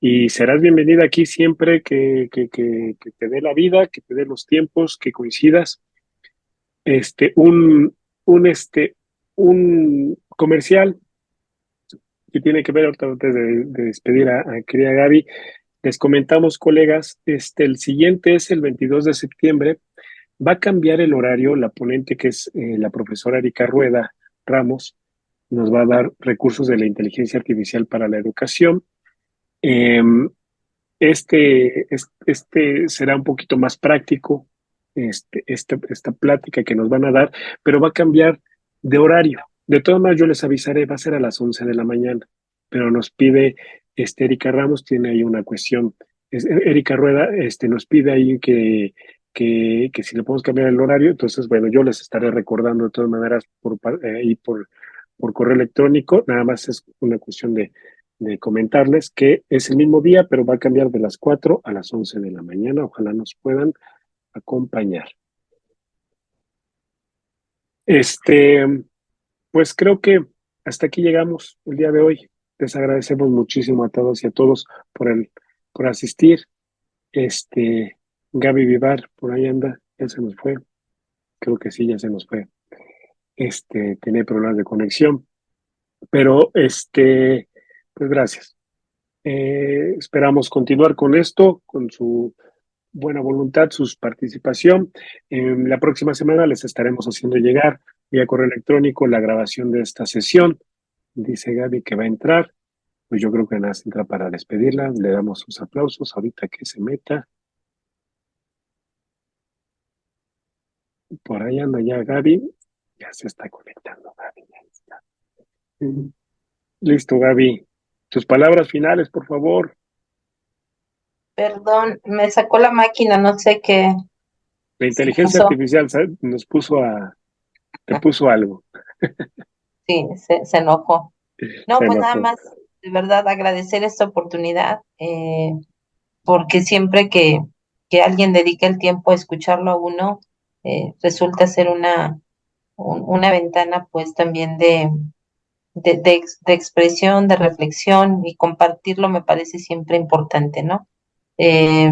Y serás bienvenida aquí siempre que te dé la vida, que te dé los tiempos, que coincidas. Este, un, un, este, un comercial que tiene que ver, ahorita antes de despedir a querida Gaby, les comentamos, colegas, el siguiente es el 22 de septiembre. Va a cambiar el horario. La ponente, que es la profesora Erika Rueda Ramos, nos va a dar recursos de la inteligencia artificial para la educación. Eh, este será un poquito más práctico, esta plática que nos van a dar, pero va a cambiar de horario. De todas maneras, yo les avisaré, va a ser a las 11 de la mañana, pero nos pide, Erika Ramos tiene ahí una cuestión. Erika Rueda, nos pide ahí que si le podemos cambiar el horario. Entonces, bueno, yo les estaré recordando de todas maneras por correo electrónico. Nada más es una cuestión de comentarles que es el mismo día, pero va a cambiar de las 4 a las 11 de la mañana. Ojalá nos puedan acompañar. Pues creo que hasta aquí llegamos el día de hoy. Les agradecemos muchísimo a todos y a todos por asistir. Gaby Vivar, por ahí anda, ya se nos fue. Creo que sí, ya se nos fue. Tenía problemas de conexión, pero pues gracias. Esperamos continuar con esto, con su buena voluntad, su participación. La próxima semana les estaremos haciendo llegar vía correo electrónico la grabación de esta sesión. Dice Gaby que va a entrar. Pues yo creo que nada, entra para despedirla. Le damos sus aplausos ahorita que se meta. Por ahí anda ya Gaby. Ya se está conectando Gaby. Ya está. Listo, Gaby. Tus palabras finales, por favor. Perdón, me sacó la máquina, no sé qué La inteligencia pasó. artificial te puso algo. Sí, se enojó. No, Se pues nada enojó. más, de verdad, agradecer esta oportunidad, porque siempre que alguien dedica el tiempo a escucharlo a uno, resulta ser una ventana, pues también de expresión, de reflexión, y compartirlo me parece siempre importante, ¿no? Eh,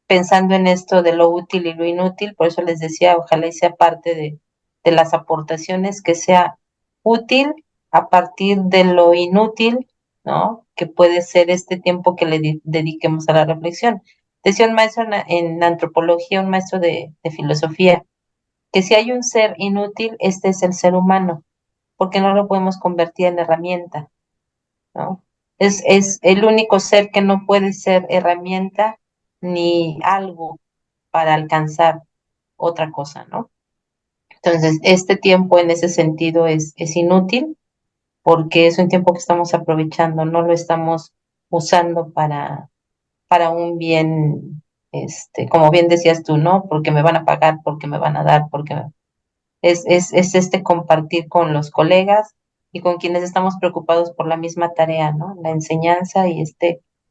Pensando en esto de lo útil y lo inútil, por eso les decía, ojalá y sea parte de las aportaciones, que sea útil a partir de lo inútil, ¿no? Que puede ser este tiempo que le dediquemos a la reflexión. Decía un maestro en antropología, un maestro de filosofía, que si hay un ser inútil, este es el ser humano, porque no lo podemos convertir en herramienta, ¿no? Es el único ser que no puede ser herramienta ni algo para alcanzar otra cosa, ¿no? Entonces, este tiempo en ese sentido es inútil, porque es un tiempo que estamos aprovechando, no lo estamos usando para un bien, como bien decías tú, ¿no? Porque me van a pagar, porque me van a dar, es este compartir con los colegas y con quienes estamos preocupados por la misma tarea, ¿no? La enseñanza y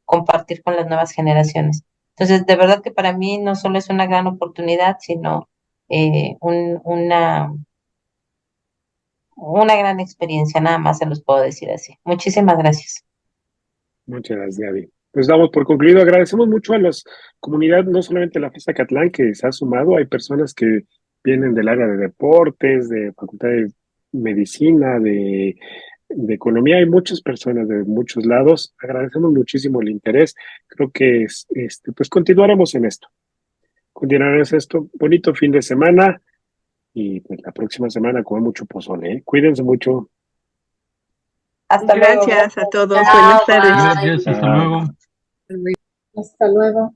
compartir con las nuevas generaciones. Entonces, de verdad que para mí no solo es una gran oportunidad, sino una gran experiencia, nada más se los puedo decir así. Muchísimas gracias. Muchas gracias, Gaby. Pues damos por concluido. Agradecemos mucho a las comunidades, no solamente la FES Acatlán, que se ha sumado. Hay personas que vienen del área de deportes, de Facultad de Medicina, de Economía. Hay muchas personas de muchos lados. Agradecemos muchísimo el interés. Creo que pues continuaremos en esto. Continuaremos esto. Bonito fin de semana y pues la próxima semana comer mucho pozole, ¿eh? Cuídense mucho. Hasta luego. Gracias a todos. Chao, Buenas tardes. Gracias, hasta Chao. luego. Hasta luego.